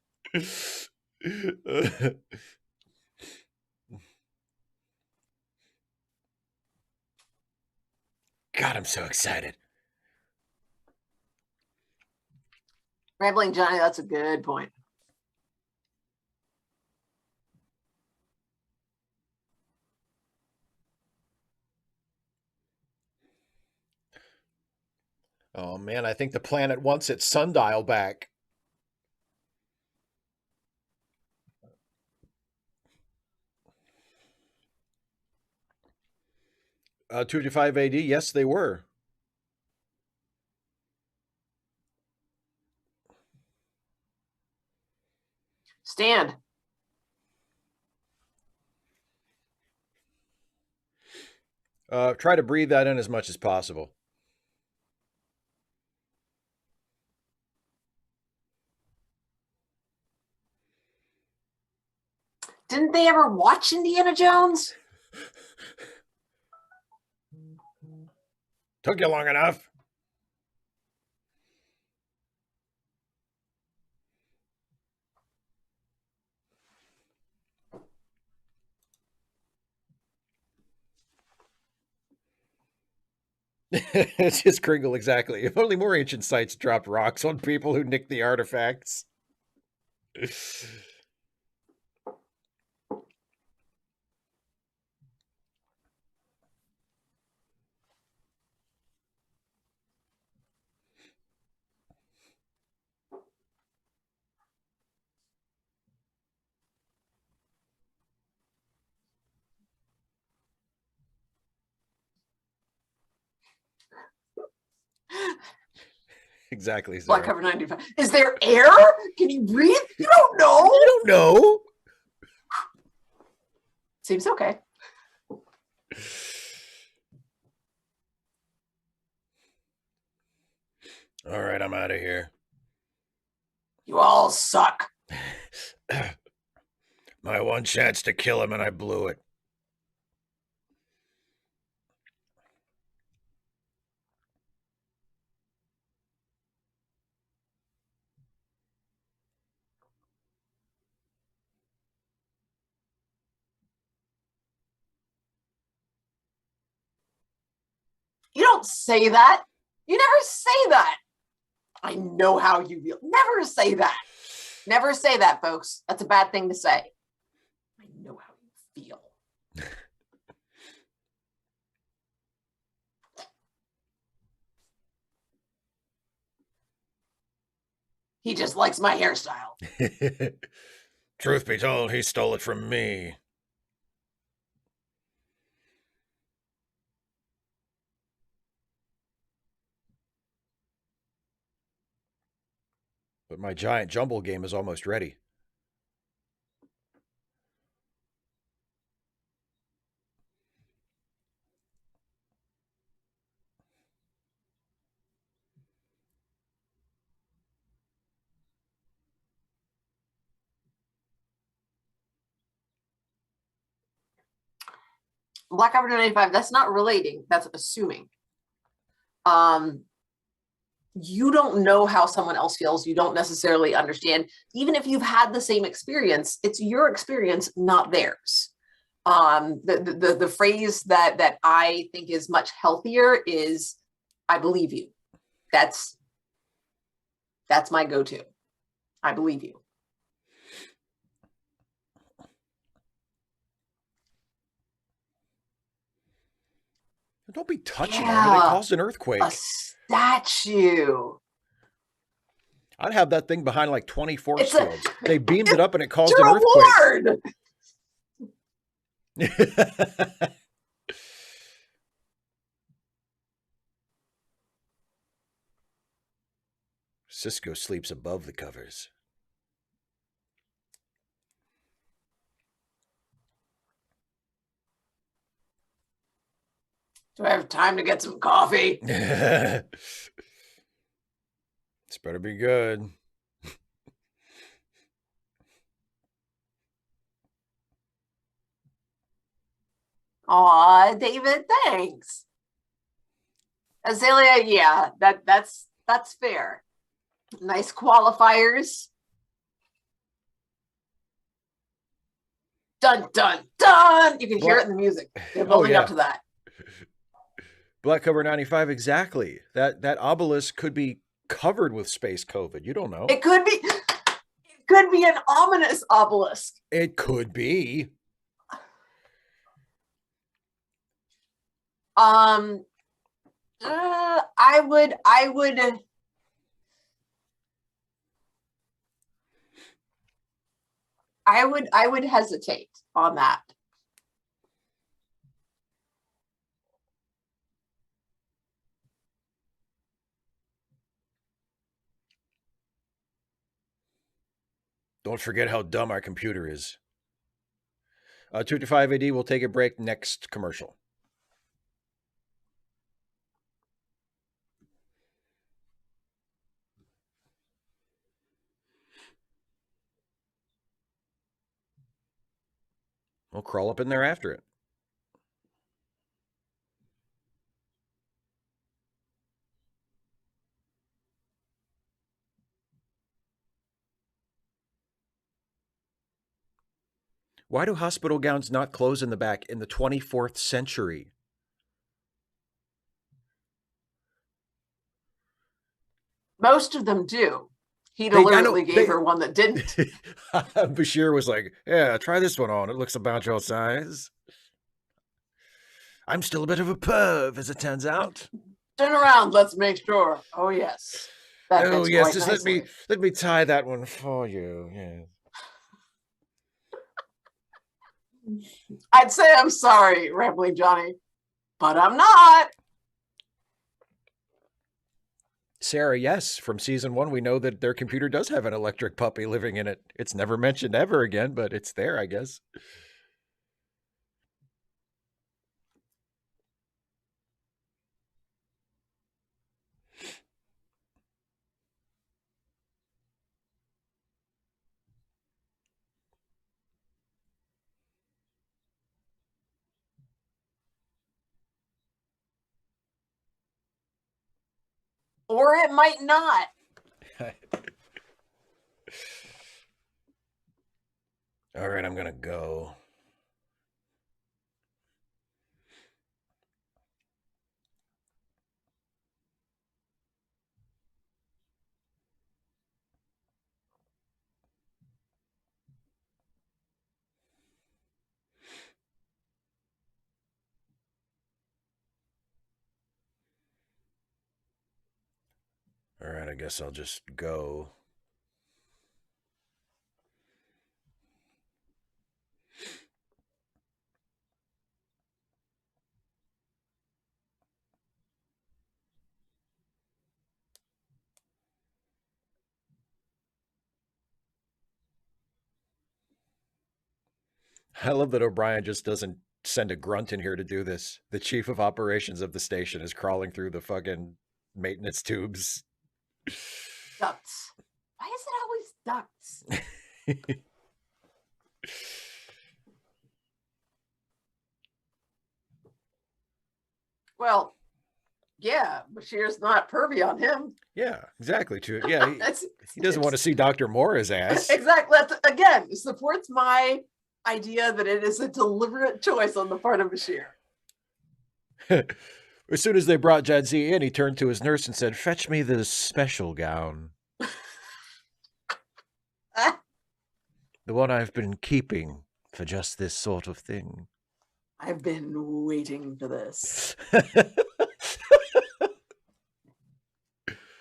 God, I'm so excited. Rambling Johnny, that's a good point. Oh man, I think the planet wants its sundial back. 255 AD, yes, they were. Stand. Try to breathe that in as much as possible. Didn't they ever watch Indiana Jones? Took you long enough. It's just Kringle, exactly. If only more ancient sites dropped rocks on people who nicked the artifacts. Exactly, Black Sarah. cover 95. Is there air? Can you breathe? You don't know. You don't know. Seems okay. All right, I'm out of here. You all suck. My one chance to kill him, and I blew it. You don't say that. You never say that. I know how you feel. Never say that. Never say that, folks. That's a bad thing to say. I know how you feel. He just likes my hairstyle. Truth be told, he stole it from me. But my giant jumble game is almost ready. Black cover 95. That's not relating. That's assuming. You don't know how someone else feels. You don't necessarily understand. Even if you've had the same experience, it's your experience, not theirs. The phrase that I think is much healthier is "I believe you." That's my go-to. I believe you. Don't be touching them. They caused an earthquake. A statue. I'd have that thing behind like 20 force fields. They beamed it up and it caused an earthquake. Cisco sleeps above the covers. Do I have time to get some coffee? This better be good. Aw, David, thanks. Azalea, yeah, that's fair. Nice qualifiers. Dun dun dun! You can hear it in the music. They're building up to that. Black cover 95, exactly. That obelisk could be covered with space COVID. You don't know. It could be an ominous obelisk. It could be. I would hesitate on that. Don't forget how dumb our computer is. 2 to 5 AD, we'll take a break next commercial. We'll crawl up in there after it. Why do hospital gowns not close in the back in the 24th century? Most of them do. He deliberately gave her one that didn't. Bashir was like, yeah, try this one on. It looks about your size. I'm still a bit of a perv, as it turns out. Turn around, let's make sure. Oh, yes. Oh, yes, just let me tie that one for you. Yeah. I'd say I'm sorry, Rambling Johnny, but I'm not. Sarah, yes, from season one, we know that their computer does have an electric puppy living in it. It's never mentioned ever again, but it's there, I guess. Or it might not. All right, I'm going to go. All right, I guess I'll just go. I love that O'Brien just doesn't send a grunt in here to do this. The chief of operations of the station is crawling through the fucking maintenance tubes. Ducts. Why is it always ducts? Well, yeah, Bashir's not pervy on him. Yeah, exactly. Yeah, he doesn't want to see Dr. Mora's ass. Exactly. That's, again, supports my idea that it is a deliberate choice on the part of Bashir. As soon as they brought Jadzia in, he turned to his nurse and said, "Fetch me the special gown. The one I've been keeping for just this sort of thing." I've been waiting for this.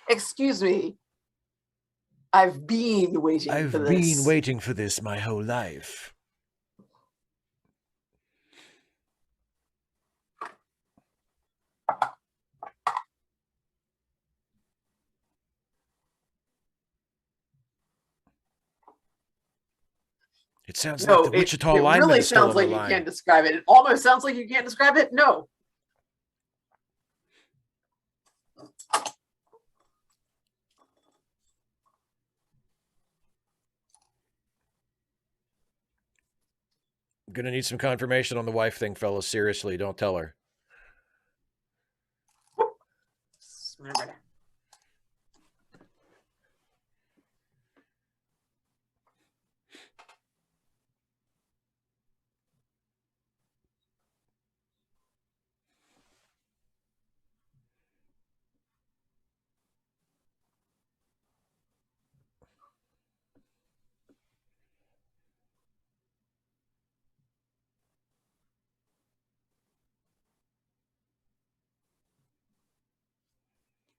Excuse me. I've been waiting for this. I've been waiting for this my whole life. It sounds like the Wichita lineman really is still sounds on like the you line. can't describe it. It almost sounds like you can't describe it. No. Gonna need some confirmation on the wife thing, fellas. Seriously, don't tell her.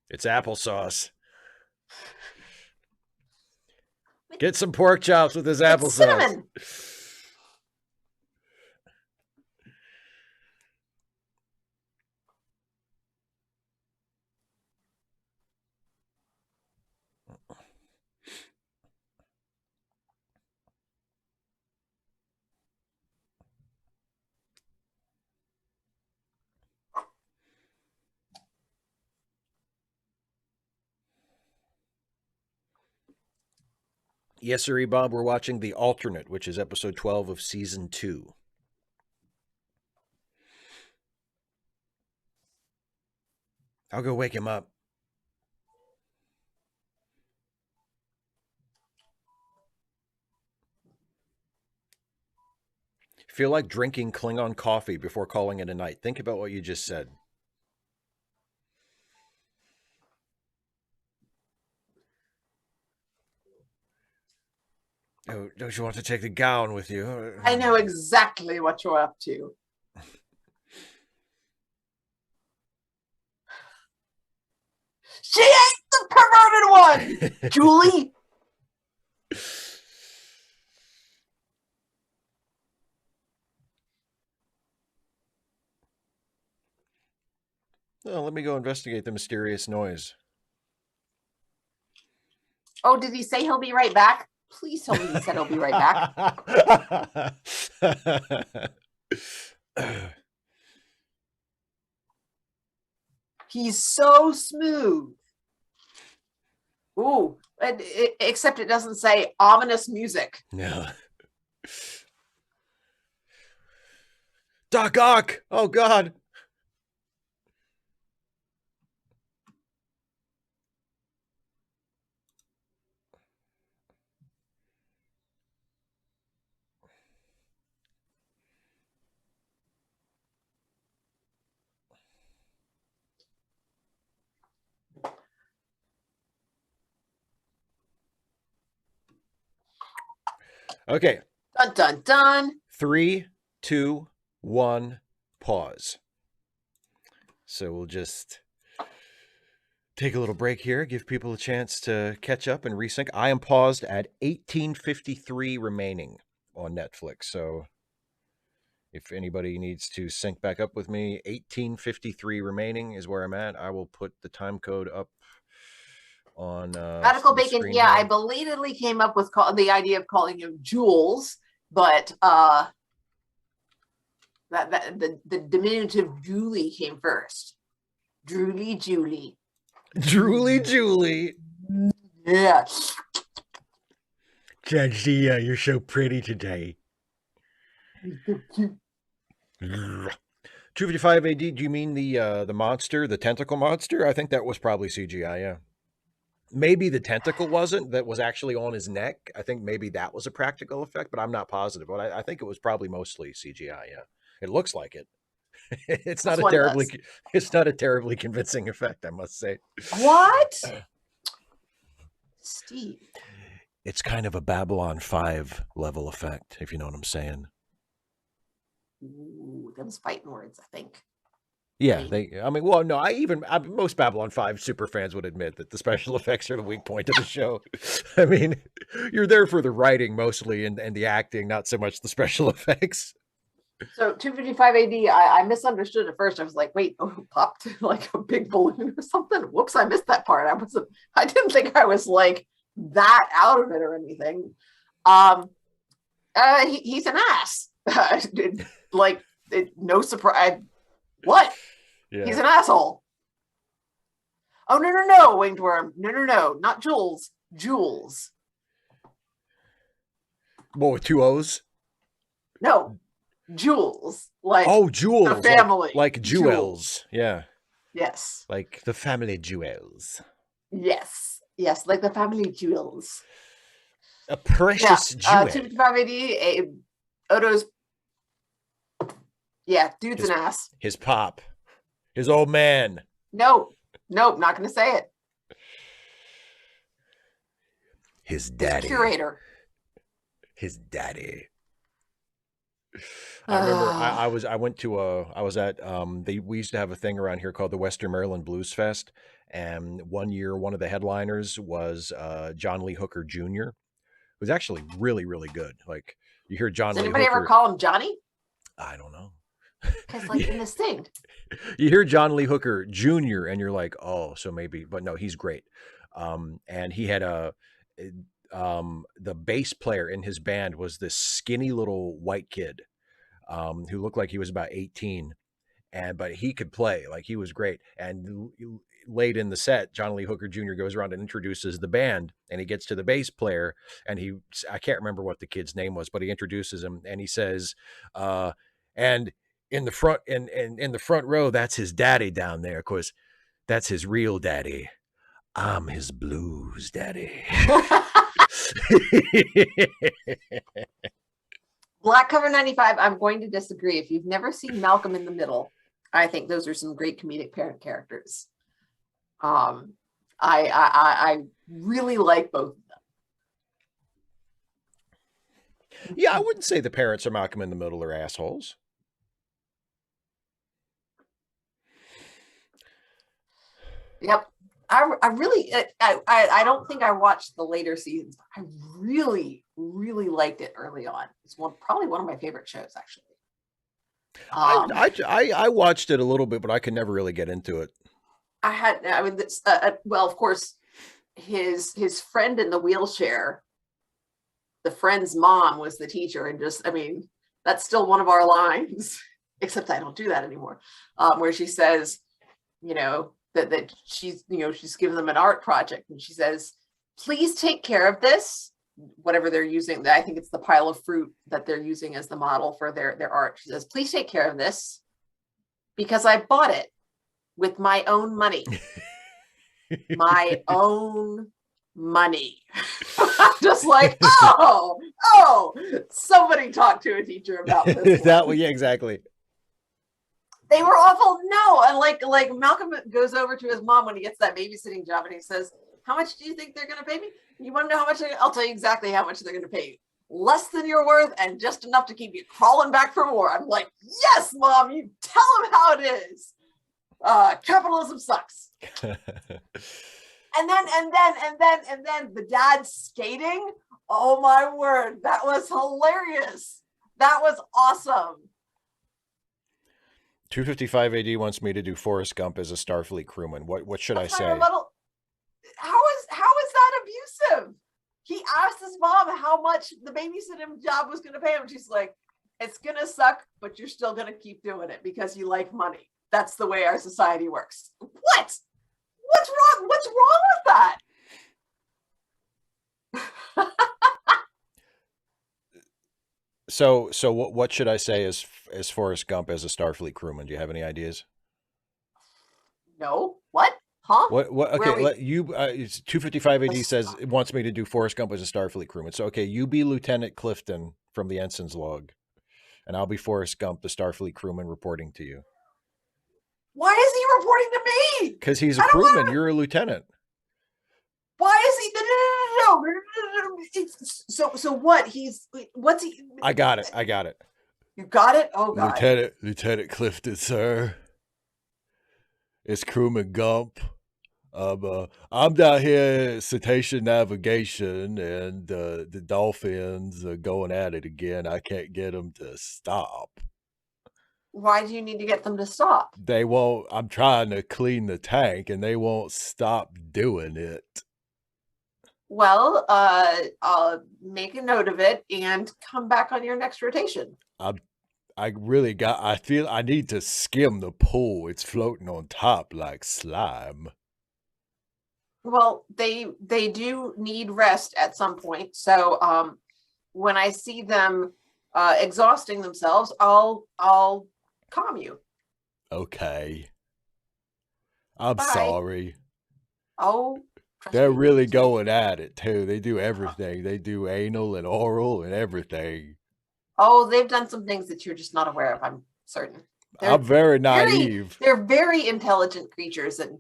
It's applesauce. Get some pork chops with his applesauce. Cinnamon. Yes, sir, Bob. We're watching The Alternate, which is episode 12 of season 2. I'll go wake him up. Feel like drinking Klingon coffee before calling it a night. Think about what you just said. Oh, don't you want to take the gown with you? I know exactly what you're up to. She ain't the perverted one, Julie. Well, let me go investigate the mysterious noise. Oh, did he say he'll be right back? Please tell me he said he'll be right back. He's so smooth. Ooh, except it doesn't say ominous music. No. Doc Ock! Oh, God. Okay. Dun, dun, dun. 3, 2, 1, pause. So we'll just take a little break here, give people a chance to catch up and resync. I am paused at 18:53 remaining on Netflix. So if anybody needs to sync back up with me, 18:53 remaining is where I'm at. I will put the time code up on Radical Bacon. Yeah, here. I belatedly came up with the idea of calling him Jules, but the diminutive Julie came first. Julie. Julie. Yeah. Judge, you're so pretty today. 255 AD, do you mean the monster, the tentacle monster? I think that was probably CGI, yeah. Maybe the tentacle wasn't, that was actually on his neck. I think maybe that was a practical effect, but I'm not positive. But I think it was probably mostly CGI, yeah. It looks like it. It's not a terribly convincing effect, I must say. What? Steve. It's kind of a Babylon 5 level effect, if you know what I'm saying. Ooh, them's fighting words, I think. Yeah, most Babylon 5 super fans would admit that the special effects are the weak point of the show. I mean, you're there for the writing mostly and the acting, not so much the special effects. So 255 AD, I misunderstood at first. I was like, wait, popped like a big balloon or something? Whoops, I missed that part. I didn't think I was like that out of it or anything. He's an ass. No surprise. What? Yeah. He's an asshole. Oh, no, winged worm. No, not Jules. Jules. What, with 2 O's? No, Jules. Like, oh, Jules. The family. Like Jewels. Yeah. Yes. Like the family Jewels. Yes, like the family Jewels. A precious jewel. 255 AD, Odo's. Yeah, dude's an ass. His pop. His old man. Nope, not going to say it. His daddy. His curator. His daddy. I remember I was at we used to have a thing around here called the Western Maryland Blues Fest, and one year one of the headliners was John Lee Hooker Jr., who was actually really, really good. Like, you hear John Lee Hooker. Does anybody ever call him Johnny? I don't know. Because like in this thing. You hear John Lee Hooker Jr. and you're like, oh, so maybe, but no, he's great. And he had the bass player in his band was this skinny little white kid who looked like he was about 18, but he could play, like, he was great. And late in the set, John Lee Hooker Jr. goes around and introduces the band, and he gets to the bass player, and I can't remember what the kid's name was, but he introduces him and he says, and in the front row, that's his daddy down there. Of course, that's his real daddy. I'm his blues daddy. Black Cover 95, I'm going to disagree. If you've never seen Malcolm in the Middle, I think those are some great comedic parent characters. I really like both of them. Yeah, I wouldn't say the parents of Malcolm in the Middle are assholes. Yep. I really, I don't think I watched the later seasons. I really, really liked it early on. It's probably one of my favorite shows, actually. I watched it a little bit, but I could never really get into it. Well, of course, his friend in the wheelchair, the friend's mom was the teacher, and just, I mean, that's still one of our lines, except I don't do that anymore, where she says, that she's, she's giving them an art project, and she says, please take care of this, whatever they're using. I think it's the pile of fruit that they're using as the model for their art. She says, please take care of this because I bought it with my own money. My own money. Just like, oh, somebody talk to a teacher about this. Yeah, exactly. They were awful. No, and like Malcolm goes over to his mom when he gets that babysitting job, and he says, how much do you think they're going to pay me? You want to know how much? I'll tell you exactly how much they're going to pay you. Less than you're worth, and just enough to keep you crawling back for more. I'm like, yes, Mom, you tell them how it is. Capitalism sucks. And then the dad skating. Oh my word, that was hilarious. That was awesome. 255 AD wants me to do Forrest Gump as a Starfleet crewman. What should I say? How is that abusive? He asked his mom how much the babysitting job was going to pay him. She's like, it's going to suck, but you're still going to keep doing it because you like money. That's the way our society works. What? What's wrong? What's wrong with that? So what should I say as Forrest Gump as a Starfleet crewman? Do you have any ideas? No. What? Huh? What? Okay, you. 255 AD says it wants me to do Forrest Gump as a Starfleet crewman. So okay, you be Lieutenant Clifton from the Ensign's log, and I'll be Forrest Gump, the Starfleet crewman, reporting to you. Why is he reporting to me? Because he's a crewman. You're a lieutenant. Why is he? No. So what? What's he? I got it. You got it? Oh God. Lieutenant Clifton, sir. It's Crewman Gump. I'm down here at Cetacean Navigation, and the dolphins are going at it again. I can't get them to stop. Why do you need to get them to stop? They won't. I'm trying to clean the tank, and they won't stop doing it. Well, I'll make a note of it and come back on your next rotation. I feel I need to skim the pool. It's floating on top like slime. Well, they do need rest at some point. So when I see them exhausting themselves, I'll calm you. Okay. I'm Bye. sorry. Oh, they're really going at it too. They do everything. They do anal and oral and everything. Oh, they've done some things that you're just not aware of, I'm certain. I'm very naive. They're very intelligent creatures and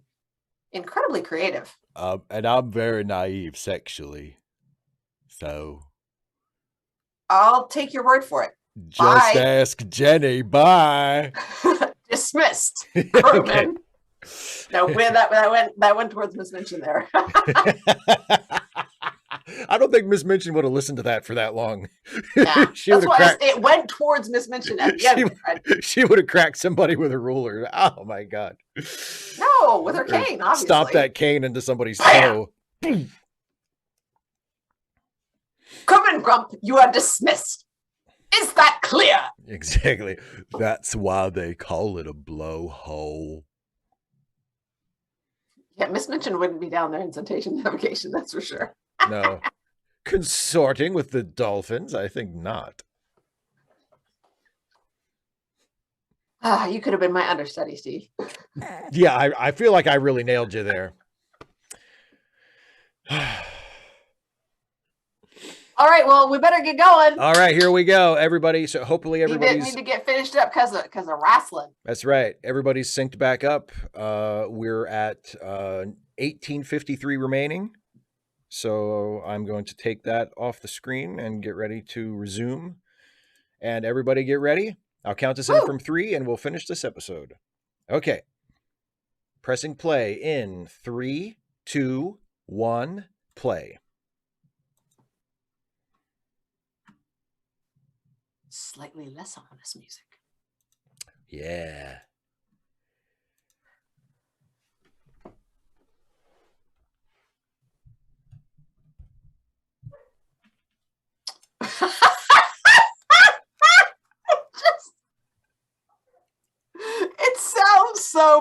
incredibly creative. And I'm very naive sexually. So I'll take your word for it. Just ask Jenny. Bye. Dismissed. Okay. No, that went towards Miss Minchin there. I don't think Miss Minchin would have listened to that for that long. Yeah, it went towards Miss Minchin at the end. She would have cracked somebody with a ruler. Oh my God. No, with her cane, obviously. Stop that cane into somebody's toe. Crewman Grump, you are dismissed. Is that clear? Exactly. That's why they call it a blowhole. Yeah, Miss Minchin wouldn't be down there in Cetacean Navigation, that's for sure. No. Consorting with the dolphins? I think not. You could have been my understudy, Steve. Yeah, I feel like I really nailed you there. All right, well, we better get going. All right, here we go, everybody. So hopefully everybody's... need to get finished up because of wrestling. That's right. Everybody's synced back up. We're at 1853 remaining. So I'm going to take that off the screen and get ready to resume. And everybody get ready. I'll count us in from 3 and we'll finish this episode. Okay. Pressing play in 3, 2, 1, play. Slightly less ominous music. Yeah.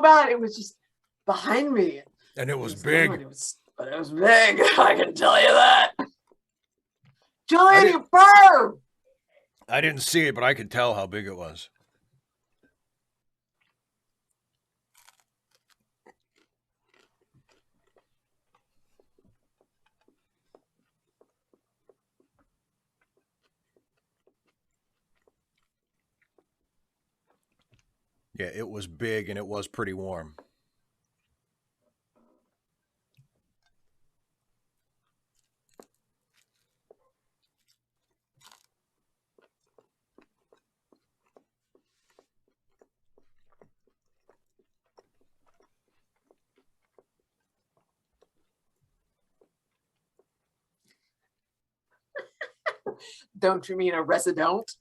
bad. It was just behind me. And it was big. But it was big. I can tell you that. I Julian, did- you perv! I didn't see it, but I could tell how big it was. Yeah, it was big and it was pretty warm. Don't you mean a resident?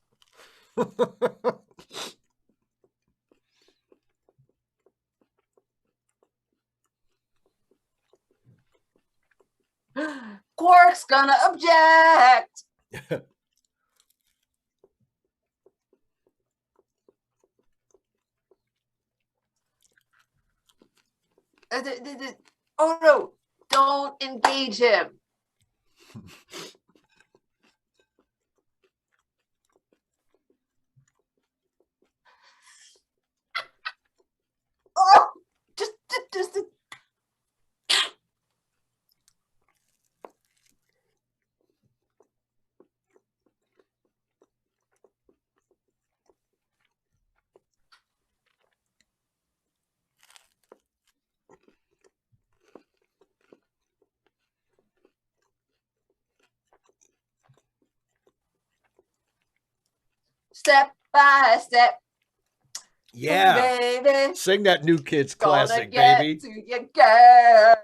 Quark's gonna object. Oh no, don't engage him. Oh, just step by step. Yeah. Hey, baby. Sing that New Kids Gonna classic, get baby. to your girl.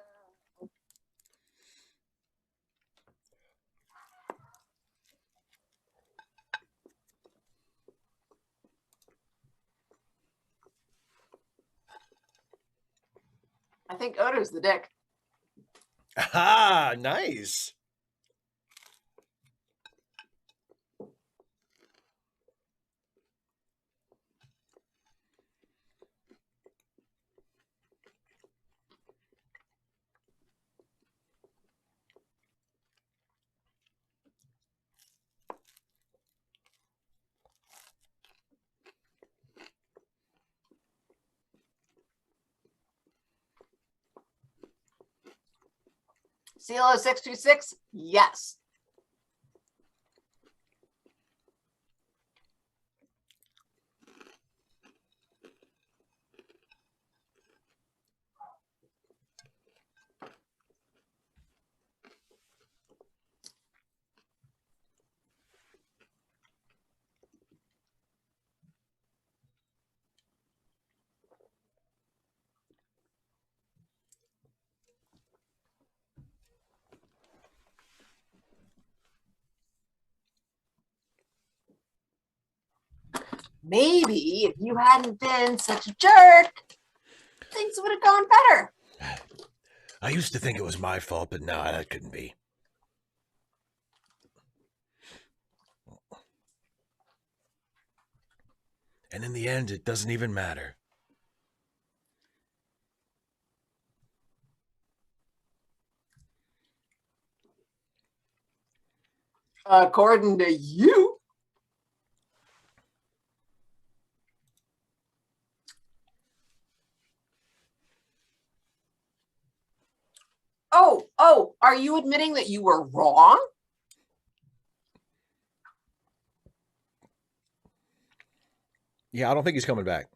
I think Odo's the dick. Ah, nice. CLO 626, yes. Maybe if you hadn't been such a jerk, things would have gone better. I used to think it was my fault, but no, that couldn't be. And in the end, it doesn't even matter. According to you. Oh, are you admitting that you were wrong? Yeah, I don't think he's coming back.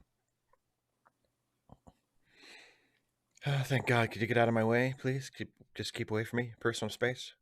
Thank God. Could you get out of my way, please? Just keep away from me. Personal space.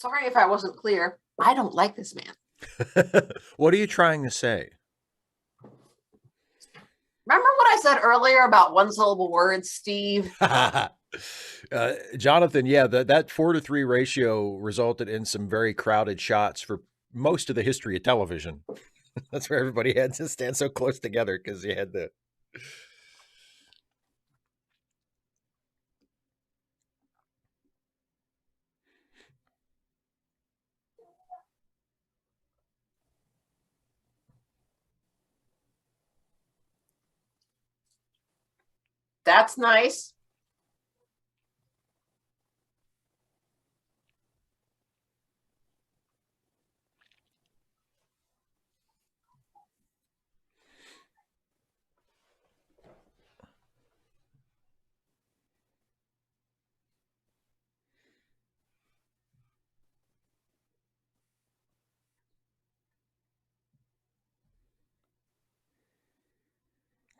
Sorry if I wasn't clear. I don't like this man. What are you trying to say? Remember what I said earlier about one syllable words, Steve? Jonathan, yeah, that 4-3 ratio resulted in some very crowded shots for most of the history of television. That's where everybody had to stand so close together because you had the. That's nice.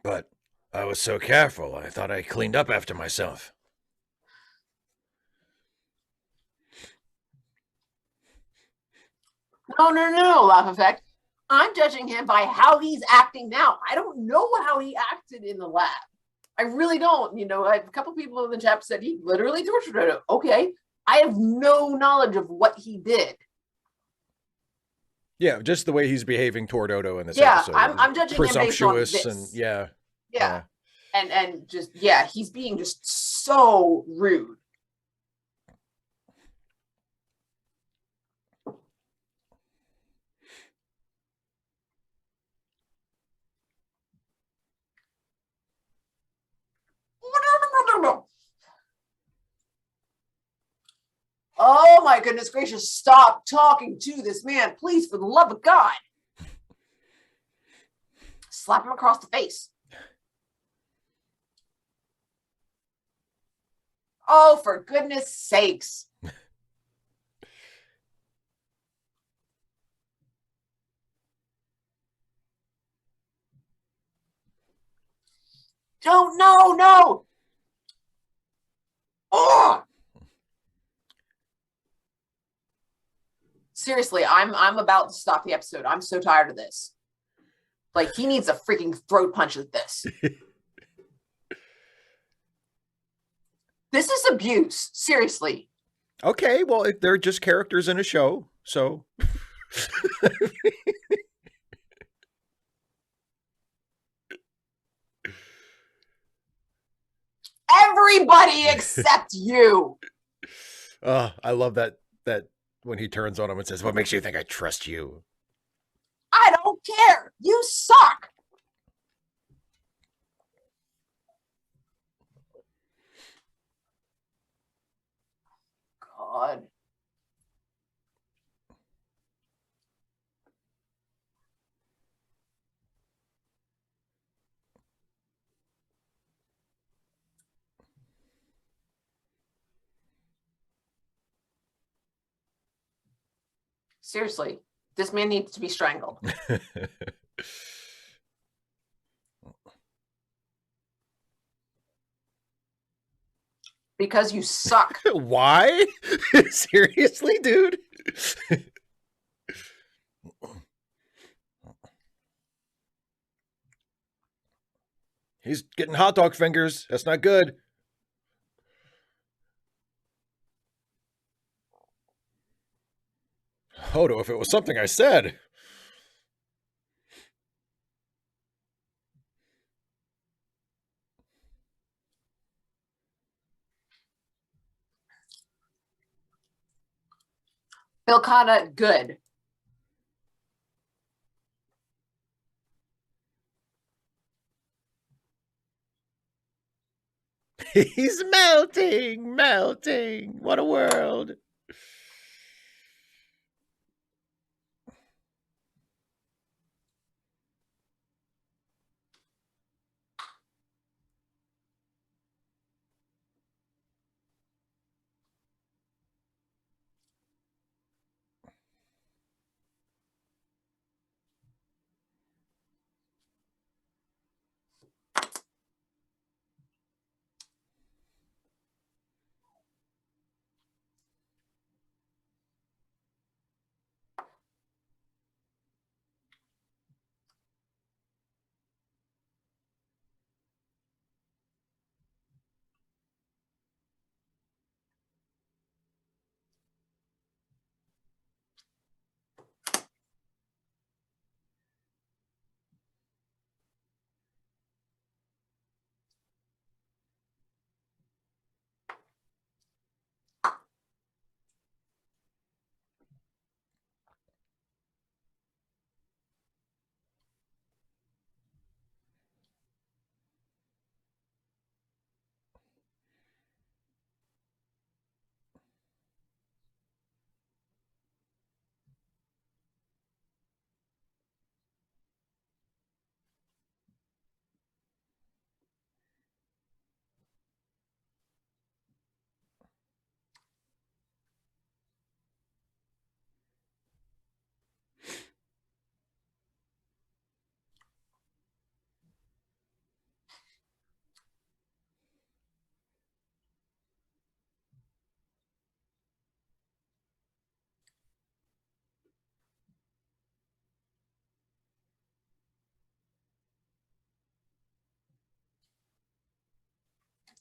But I was so careful. I thought I cleaned up after myself. No, laugh effect. I'm judging him by how he's acting now. I don't know how he acted in the lab. I really don't. You know, a couple people in the chat said he literally tortured her. Okay. I have no knowledge of what he did. Yeah, just the way he's behaving toward Odo in this Yeah, episode. I'm judging him based on Presumptuous this. and yeah. Yeah. And just he's being just so rude. Oh my goodness gracious, stop talking to this man, please, for the love of God. Slap him across the face. Oh, for goodness sakes. Don't, no. Oh. Seriously, I'm about to stop the episode. I'm so tired of this. Like, he needs a freaking throat punch at this. This is abuse. Seriously. Okay, well, they're just characters in a show, so. Everybody except you. I love that when he turns on him and says, "What makes you think I trust you?" I don't care. You suck. God. Seriously, this man needs to be strangled. Because you suck. Why? Seriously, dude? He's getting hot dog fingers. That's not good. Odo, if it was something I said. Bilkada, good. He's melting. What a world.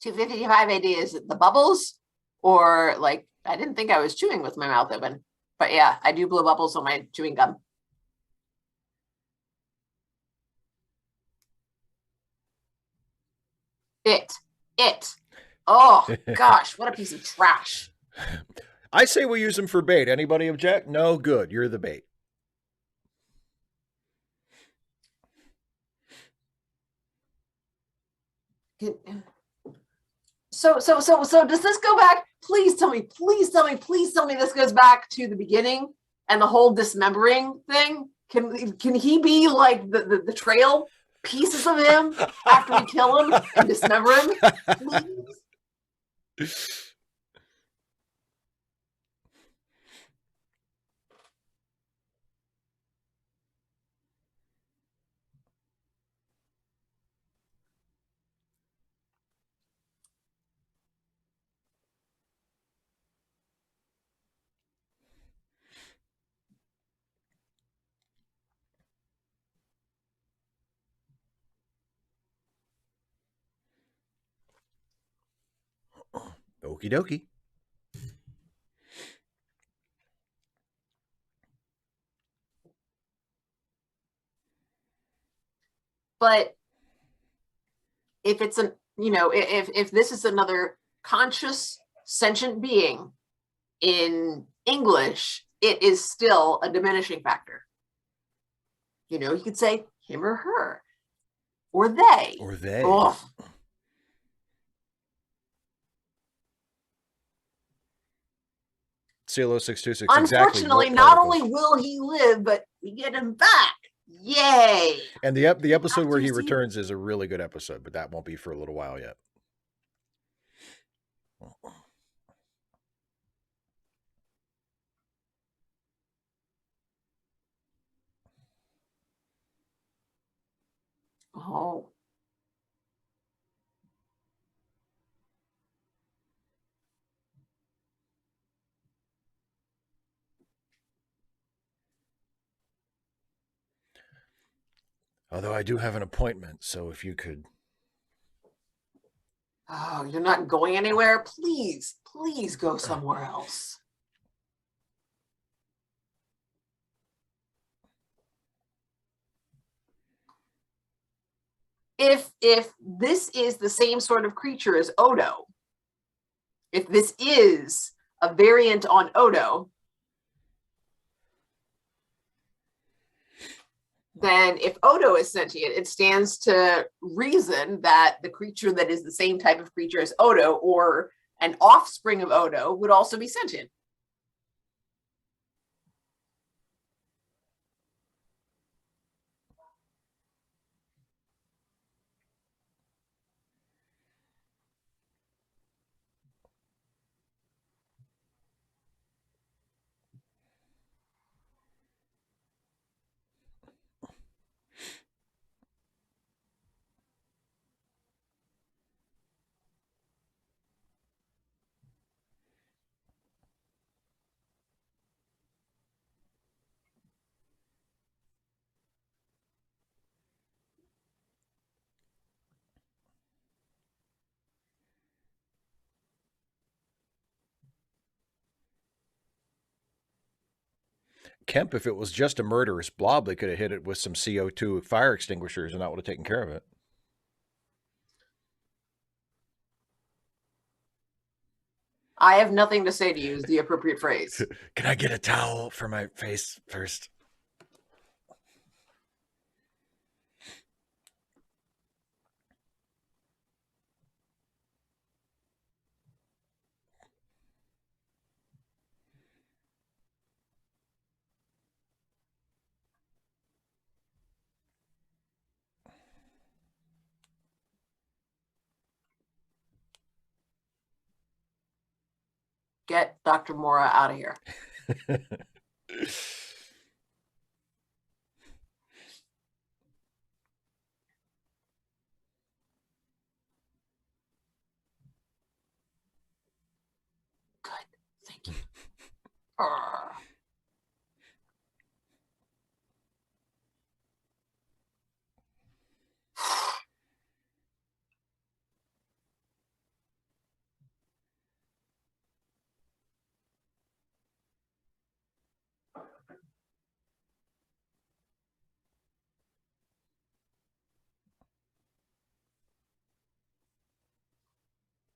255 AD, is it the bubbles? Or like, I didn't think I was chewing with my mouth open. But yeah, I do blow bubbles on my chewing gum. It. Oh gosh, what a piece of trash. I say we use them for bait. Anybody object? No, good. You're the bait. So does this go back? Please tell me this goes back to the beginning and the whole dismembering thing. Can he be like the trail pieces of him after we kill him and dismember him? Please. Okie dokie. But if it's if this is another conscious sentient being in English, it is still a diminishing factor. You could say him or her, or they. Or they. Ugh. CLO 626. Unfortunately, exactly not only will he live, but we get him back. Yay! And the episode where he returns is a really good episode, but that won't be for a little while yet. Oh. Although I do have an appointment, so if you could. Oh, you're not going anywhere? Please go somewhere else. If this is the same sort of creature as Odo, if this is a variant on Odo, then if Odo is sentient, it stands to reason that the creature that is the same type of creature as Odo, or an offspring of Odo, would also be sentient. Kemp, if it was just a murderous blob, they could have hit it with some CO2 fire extinguishers and that would have taken care of it. I have nothing to say to you is the appropriate phrase. Can I get a towel for my face first? Get Dr. Mora out of here. Good. Thank you.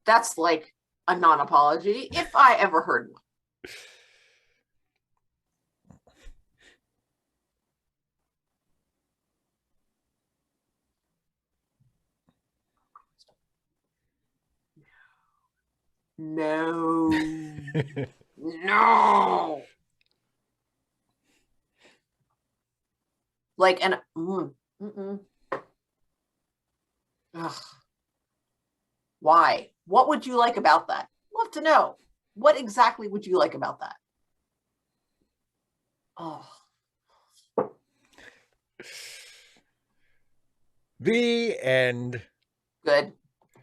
That's like a non-apology if I ever heard one. No. No. Like, and ugh. Why? What would you like about that? Love to know. What exactly would you like about that? Oh, The end. good.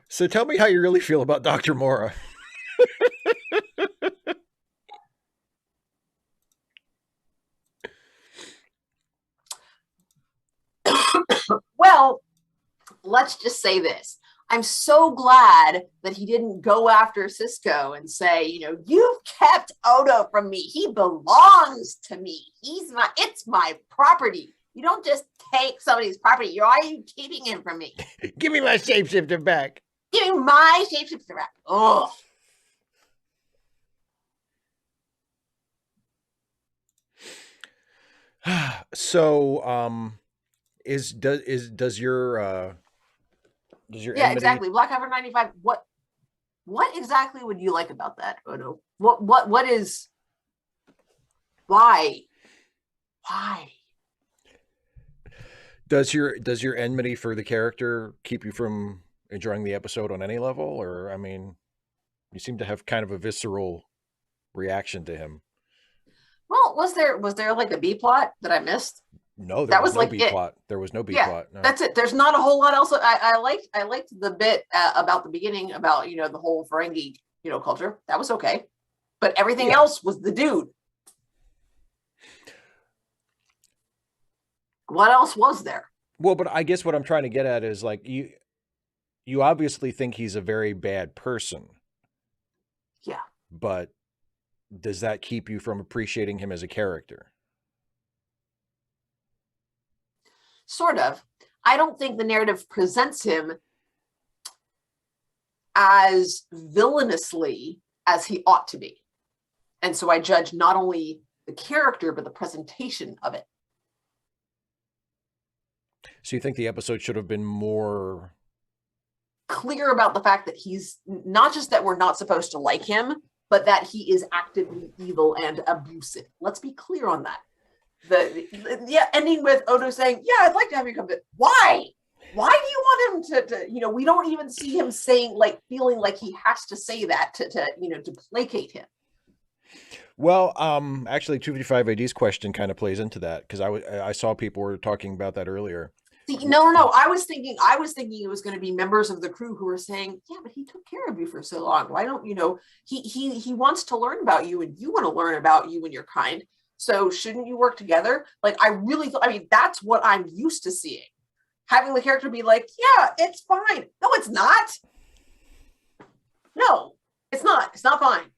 So tell me how you really feel about Dr. Mora. Well, let's just say this. I'm so glad that he didn't go after Cisco and say, you've kept Odo from me. He belongs to me. It's my property. You don't just take somebody's property. Why are you keeping him from me? Give me my shapeshifter back. Give me my shapeshifter back. Oh. So, does your Yeah, enmity? exactly. Black Cover 95. What exactly would you like about that, Odo? What is why? Why? Does your enmity for the character keep you from enjoying the episode on any level? Or, I mean, you seem to have kind of a visceral reaction to him. Well, was there like a B plot that I missed? No, there That was was no like B it. plot. There was no B Yeah, plot. No. that's it. There's not a whole lot else. I liked the bit about the beginning about the whole Ferengi culture. That was okay, but everything else was the dude. What else was there? Well, but I guess what I'm trying to get at is like you obviously think he's a very bad person. Yeah. But does that keep you from appreciating him as a character? Sort of. I don't think the narrative presents him as villainously as he ought to be. And so I judge not only the character, but the presentation of it. So you think the episode should have been more clear about the fact that he's not just that we're not supposed to like him, but that he is actively evil and abusive. Let's be clear on that. The ending with Odo saying, "Yeah, I'd like to have you come to." Why? Why do you want him to? We don't even see him saying feeling like he has to say that to placate him. Well, actually, 255 AD's question kind of plays into that because I saw people were talking about that earlier. See, no. I was thinking it was going to be members of the crew who were saying, "Yeah, but he took care of you for so long. Why don't he wants to learn about you, and you want to learn about you and your kind. So shouldn't you work together?" I really thought. I mean, that's what I'm used to seeing. Having the character be like, "Yeah, it's fine." No, it's not. No, it's not. It's not fine.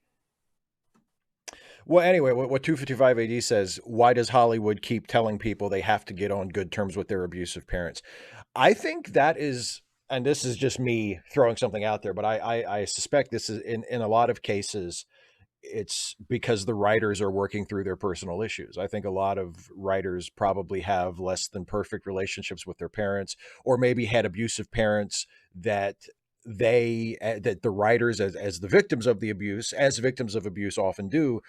Well, anyway, what 255 AD says, why does Hollywood keep telling people they have to get on good terms with their abusive parents? I think that is, and this is just me throwing something out there, but I suspect this is in a lot of cases, it's because the writers are working through their personal issues. I think a lot of writers probably have less than perfect relationships with their parents, or maybe had abusive parents that that the writers as the victims of the abuse, as victims of abuse often do,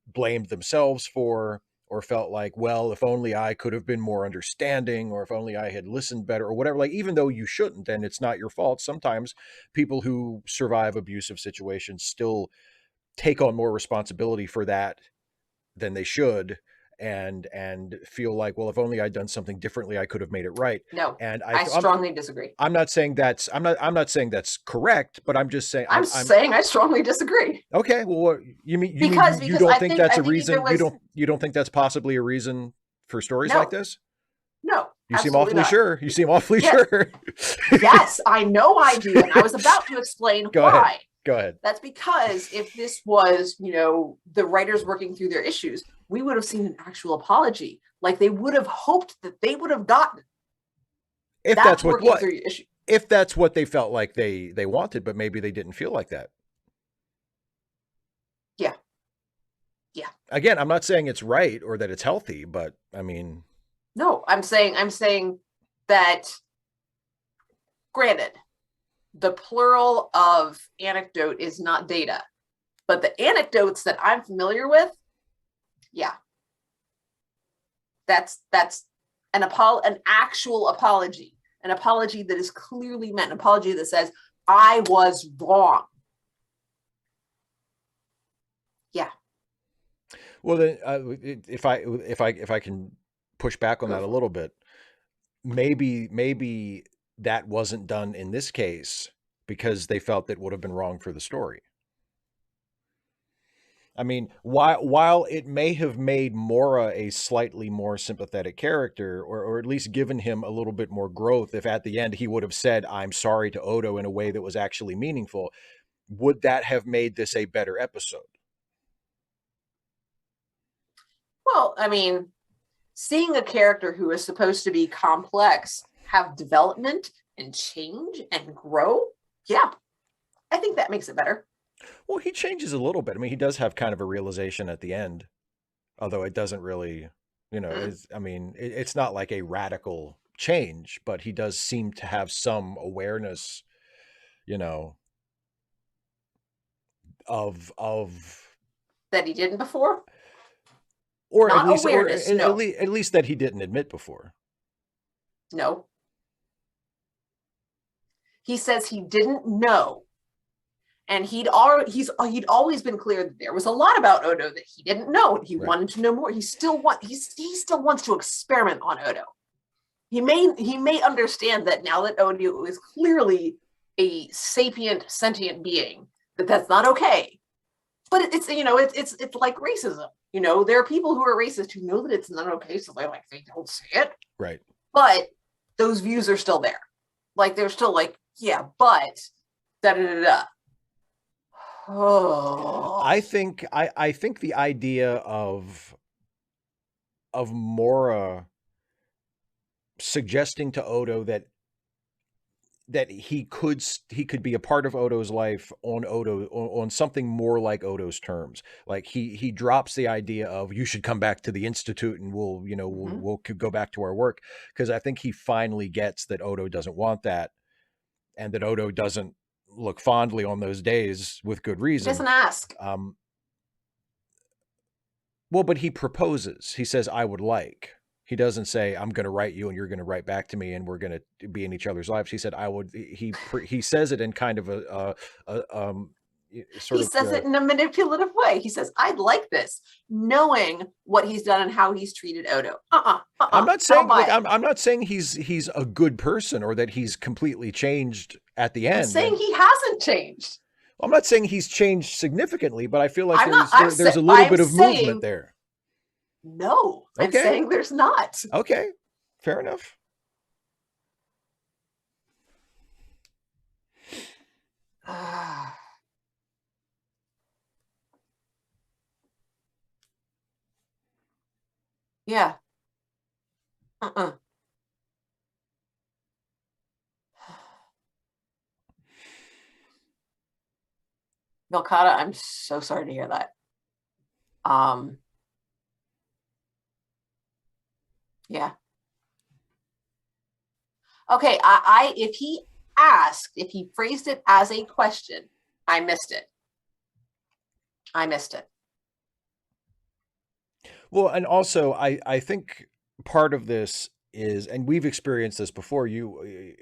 blamed themselves for, or felt like, well, if only I could have been more understanding, or if only I had listened better, or whatever. Like, even though you shouldn't, and it's not your fault, sometimes people who survive abusive situations still take on more responsibility for that than they should, and feel like, well, if only I'd done something differently, I could have made it right. No, And I strongly disagree. I'm not saying that's correct, but I'm just saying I'm saying I strongly disagree. Okay, well, you because don't think that's a reason? You don't think that's possibly a reason for stories like this? No, you seem awfully sure. You seem awfully yes. sure. Yes, I know I do, and I was about to explain why. Go ahead. That's because if this was, the writers working through their issues, we would have seen an actual apology, like they would have hoped that they would have gotten. If that's what if that's what they felt like they wanted, but maybe they didn't feel like that. Yeah. Yeah. Again, I'm not saying it's right or that it's healthy, but I mean, No, I'm saying that, granted, the plural of anecdote is not data, but the anecdotes that I'm familiar with, yeah, that's an actual apology, an apology that is clearly meant, an apology that says I was wrong. Yeah. well, then if I can push back on that a little bit, maybe that wasn't done in this case because they felt that would have been wrong for the story. I mean, while it may have made Mora a slightly more sympathetic character, or at least given him a little bit more growth, if at the end he would have said, "I'm sorry" to Odo in a way that was actually meaningful, would that have made this a better episode? Well, I mean, seeing a character who is supposed to be complex have development and change and grow, yeah, I think that makes it better. Well, he changes a little bit. I mean, he does have kind of a realization at the end, although it doesn't really, Mm. I mean, it's not like a radical change, but he does seem to have some awareness, you know, of That he didn't before. or at Not least awareness, no. at least that he didn't admit before. No. He says he didn't know. And he'd always been clear that there was a lot about Odo that he didn't know, and he Right. wanted to know more. He still wants to experiment on Odo. He may understand that now that Odo is clearly a sapient, sentient being, that's not okay. But it's like racism. There are people who are racist who know that it's not okay, so they don't say it. Right. But those views are still there. Like they're still like, yeah, but da da da da. Oh. I think the idea of Mora suggesting to Odo that he could be a part of Odo's life on something more like Odo's terms. Like he drops the idea of you should come back to the Institute and we'll we'll go back to our work, because I think he finally gets that Odo doesn't want that, and that Odo doesn't look fondly on those days with good He reason. doesn't ask. Well, but he proposes. He says, "I would like." He doesn't say, "I'm going to write you and you're going to write back to me and we're going to be in each other's lives." He said, "I would." He says it in kind of sort He of says it in a manipulative way. He says, "I'd like this," knowing what he's done and how he's treated Odo. I'm not saying like I'm not saying he's a good person or that he's completely changed at the end. I'm saying he hasn't changed. I'm not saying he's changed significantly, but I feel like there's a little I'm bit of saying, movement there. No, okay. I'm saying there's not. Okay, fair enough. Yeah. Vilcata, I'm so sorry to hear that. Yeah. Okay, if he phrased it as a question, I missed it. Well, and also I think part of this is, and we've experienced this before,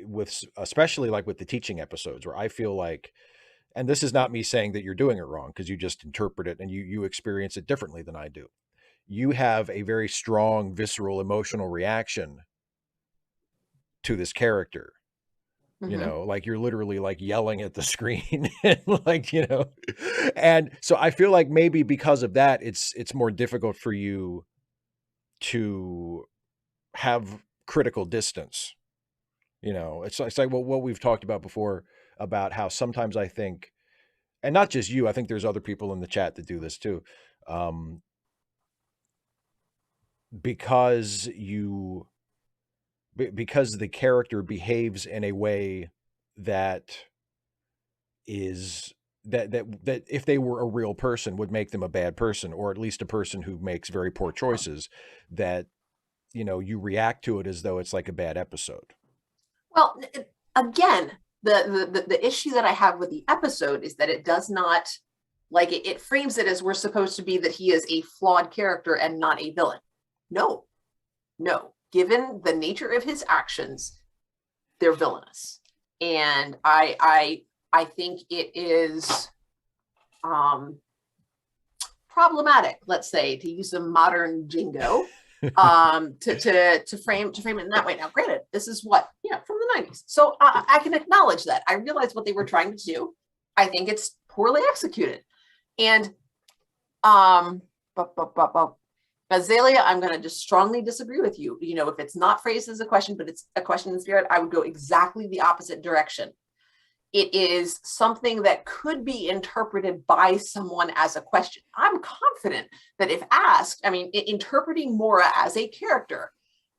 with especially like with the teaching episodes, where I feel like, and this is not me saying that you're doing it wrong, because you just interpret it and you experience it differently than I do. You have a very strong, visceral, emotional reaction to this character. Like you're literally like yelling at the screen and like, and so I feel like maybe because of that, it's more difficult for you to have critical distance. It's like what we've talked about before, about how sometimes I think, and not just you, I think there's other people in the chat that do this too. Because the character behaves in a way that is that if they were a real person would make them a bad person, or at least a person who makes very poor choices, that you react to it as though it's like a bad episode. Well, again, the issue that I have with the episode is that it does not, like, it frames it as we're supposed to be that he is a flawed character and not a villain. No, no. Given the nature of his actions, they're villainous, and I think it is problematic, let's say, to use some modern jingo, to frame it in that way. Now, granted, this is what, from the 90s, so I can acknowledge that. I realize what they were trying to do. I think it's poorly executed, and Azalea, I'm going to just strongly disagree with you. If it's not phrased as a question, but it's a question in spirit, I would go exactly the opposite direction. It is something that could be interpreted by someone as a question. I'm confident that if asked, interpreting Mora as a character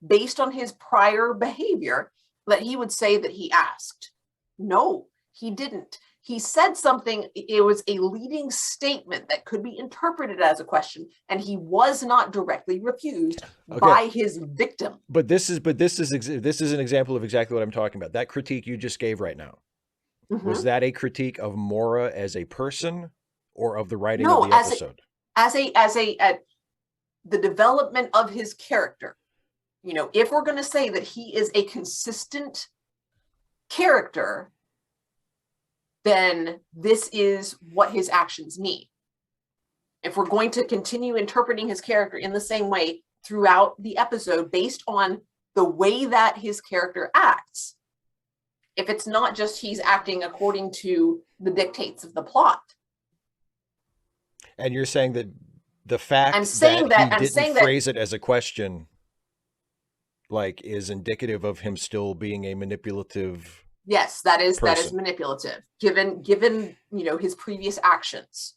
based on his prior behavior, that he would say that he asked. No, he didn't. He said something, it was a leading statement that could be interpreted as a question, and he was not directly refused by his victim. But this is an example of exactly what I'm talking about. That critique you just gave right now. Mm-hmm. Was that a critique of Mora as a person, or of the writing of the episode? As the development of his character. If we're going to say that he is a consistent character, then this is what his actions mean. If we're going to continue interpreting his character in the same way throughout the episode based on the way that his character acts, if it's not just he's acting according to the dictates of the plot. And you're saying that the fact that he didn't phrase it as a question, like, is indicative of him still being a manipulative. Yes, that is manipulative. Given his previous actions,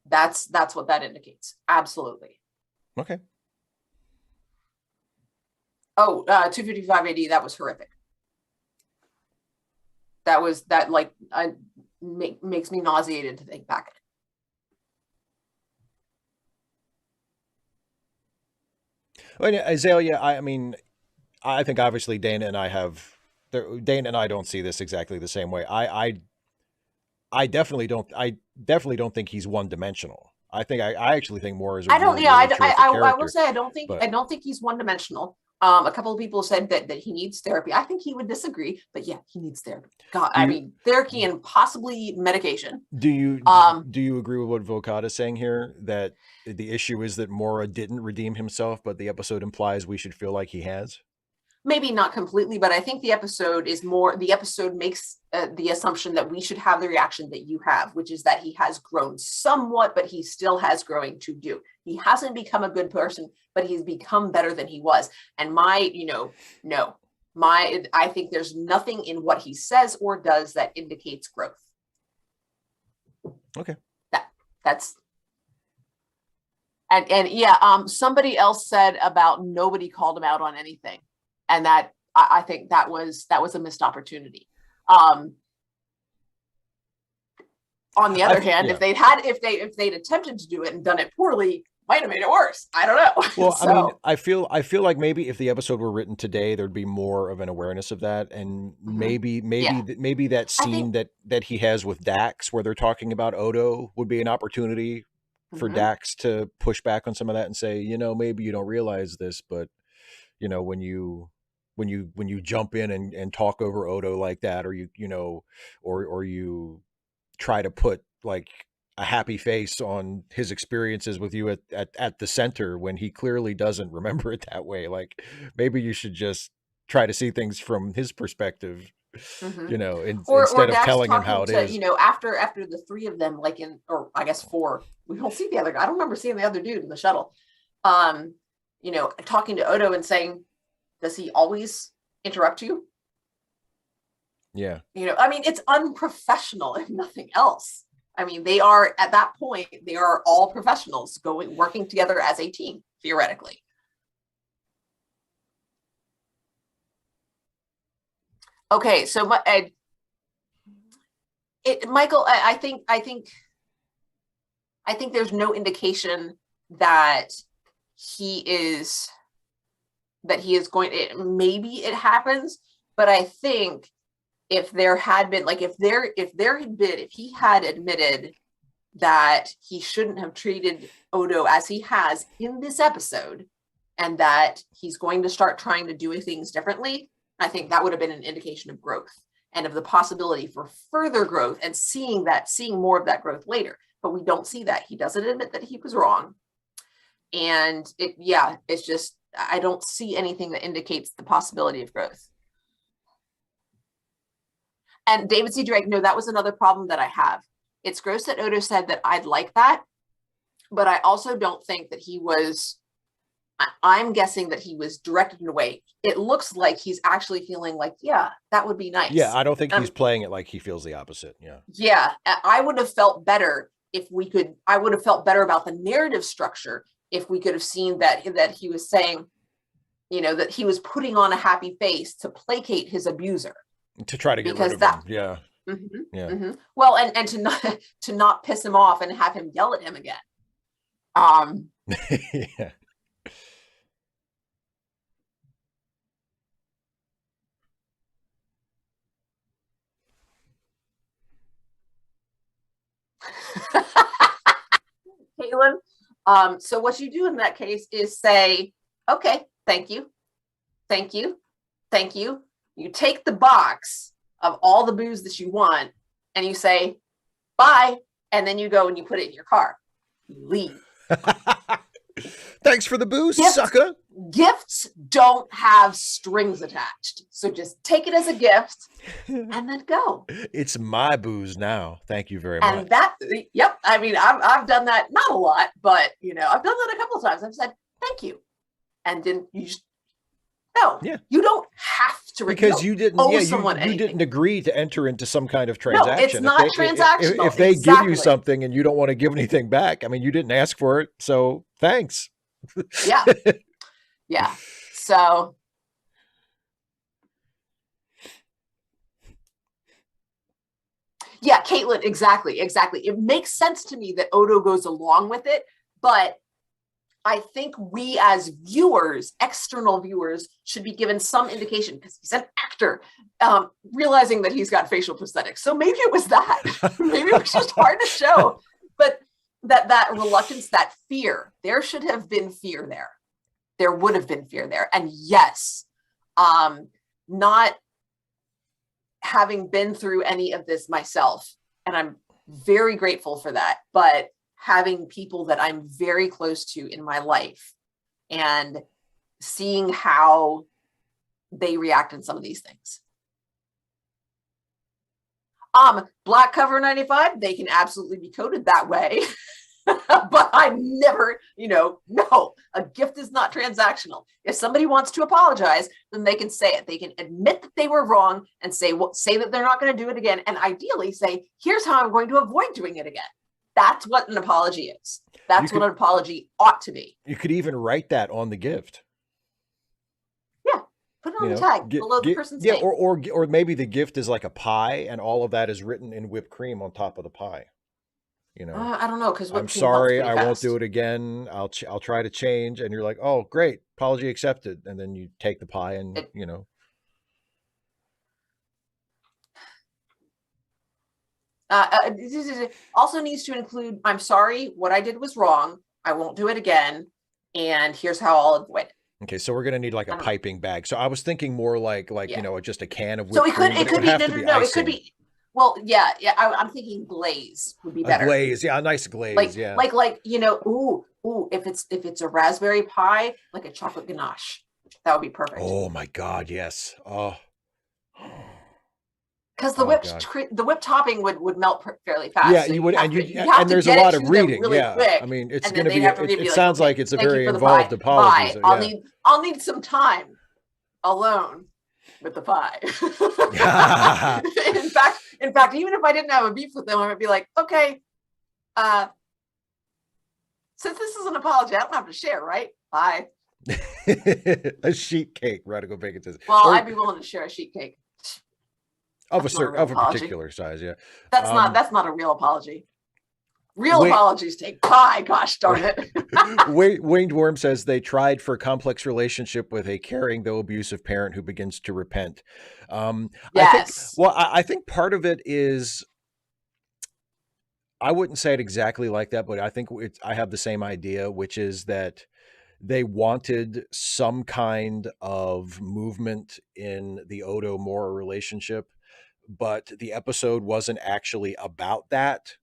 that's what that indicates. Absolutely. Okay. Oh, 255 AD. That was horrific. Makes me nauseated to think back. Well, Azalea, I think obviously Dana and I don't see this exactly the same way. I definitely don't think he's one dimensional. I actually think more is. I will say I don't think he's one dimensional. A couple of people said that he needs therapy. I think he would disagree, but yeah, he needs therapy. God, therapy and possibly medication. Do you agree with what Vocata is saying here? That the issue is that Mora didn't redeem himself, but the episode implies we should feel like he has? Maybe not completely, but I think the episode makes the assumption that we should have the reaction that you have, which is that he has grown somewhat, but he still has growing to do. He hasn't become a good person, but he's become better than he was. And I think there's nothing in what he says or does that indicates growth. Okay. That's. And yeah, somebody else said about nobody called him out on anything. And that I think that was a missed opportunity. On the other hand, if they'd attempted to do it and done it poorly, might have made it worse. I don't know. Well, so. I feel like maybe if the episode were written today, there'd be more of an awareness of that, and maybe that scene that he has with Dax, where they're talking about Odo, would be an opportunity for Dax to push back on some of that and say, maybe you don't realize this, but when you jump in and talk over Odo like that, or or you try to put like a happy face on his experiences with you at the center when he clearly doesn't remember it that way. Like, maybe you should just try to see things from his perspective, instead of telling him how it is. After the three of them, or I guess four, we don't see the other guy. I don't remember seeing the other dude in the shuttle. Talking to Odo and saying, does he always interrupt you? Yeah. It's unprofessional if nothing else. They are, at that point, they are all professionals working together as a team, theoretically. Okay, so Michael, I think there's no indication that he is going. Maybe it happens, but I think if there had been, like, if he had admitted that he shouldn't have treated Odo as he has in this episode, and that he's going to start trying to do things differently, I think that would have been an indication of growth and of the possibility for further growth, and seeing more of that growth later. But we don't see that. He doesn't admit that he was wrong. And it's just, I don't see anything that indicates the possibility of growth. And David C. Drake, no, that was another problem that I have. It's gross that Odo said that I'd like that, but I also don't think that he was, I'm guessing that he was directed in a way. It looks like he's actually feeling like, yeah, that would be nice. Yeah, I don't think he's playing it like he feels the opposite. Yeah. Yeah, I would have felt better I would have felt better about the narrative structure if we could have seen that he was saying, that he was putting on a happy face to placate his abuser. To try to get rid of him. Yeah. Mm-hmm, yeah. Mm-hmm. Well, and to not piss him off and have him yell at him again. Yeah. Caitlin, so what you do in that case is say, okay, thank you. You take the box of all the booze that you want and you say, bye. And then you go and you put it in your car. You leave. Thanks for the booze, sucker. Gifts don't have strings attached. So just take it as a gift and then go. It's my booze now. Thank you very much. And I mean, I've done that, not a lot, but I've done that a couple of times. I've said, thank you. And then you just, no, you don't have to, because you didn't you didn't agree to enter into some kind of transaction. No, it's not transactional. If they give you something and you don't want to give anything back, I mean, you didn't ask for it, so thanks. Yeah. Yeah. So yeah, Caitlin, exactly. It makes sense to me that Odo goes along with it, but I think we as viewers, external viewers, should be given some indication, because he's an actor, realizing that he's got facial prosthetics. So maybe it was that. Maybe it was just hard to show. But that reluctance, that fear, there should have been fear there. There would have been fear there. And yes, not having been through any of this myself, and I'm very grateful for that, but having people that I'm very close to in my life and seeing how they react in some of these things. Black cover 95, they can absolutely be coded that way. But I never, no, a gift is not transactional. If somebody wants to apologize, then they can say it. They can admit that they were wrong and say that they're not going to do it again. And ideally say, here's how I'm going to avoid doing it again. That's what an apology is. That's what an apology ought to be. You could even write that on the gift. Yeah. Put it on the tag below the person's name. Or maybe the gift is like a pie and all of that is written in whipped cream on top of the pie. I don't know, because I'm sorry, I won't do it again. I'll try to change. And you're like, oh, great, apology accepted. And then you take the pie and also needs to include, I'm sorry, what I did was wrong. I won't do it again. And here's how I'll avoid it. Okay, so we're gonna need like a piping bag. So I was thinking more like just a can of whipped so cream. It could be. Well, yeah. I'm thinking glaze would be better. A glaze, yeah, a nice glaze, like, yeah. Like if it's a raspberry pie, like a chocolate ganache, that would be perfect. Oh my God, yes. Oh. Because the whipped topping would melt fairly fast. Yeah, so you would, and there's a lot of reading. Really quick, I mean, it's going to be. It sounds like it's a very involved apology. So, yeah. I'll need some time alone with the pie. In fact, even if I didn't have a beef with them, I would be like, okay, since this is an apology, I don't have to share, right? Bye. A sheet cake, Radical Bacon says. Well, I'd be willing to share a sheet cake. of That's not a real of a apology. particular size. Yeah. That's not a real apology. Real Wait, apologies take pie. Gosh darn it. Winged Worm says they tried for a complex relationship with a caring though abusive parent who begins to repent. I think. Yes. Well, I think part of it is. I wouldn't say it exactly like that, but I think I have the same idea, which is that they wanted some kind of movement in the Odo Mora relationship, but the episode wasn't actually about that.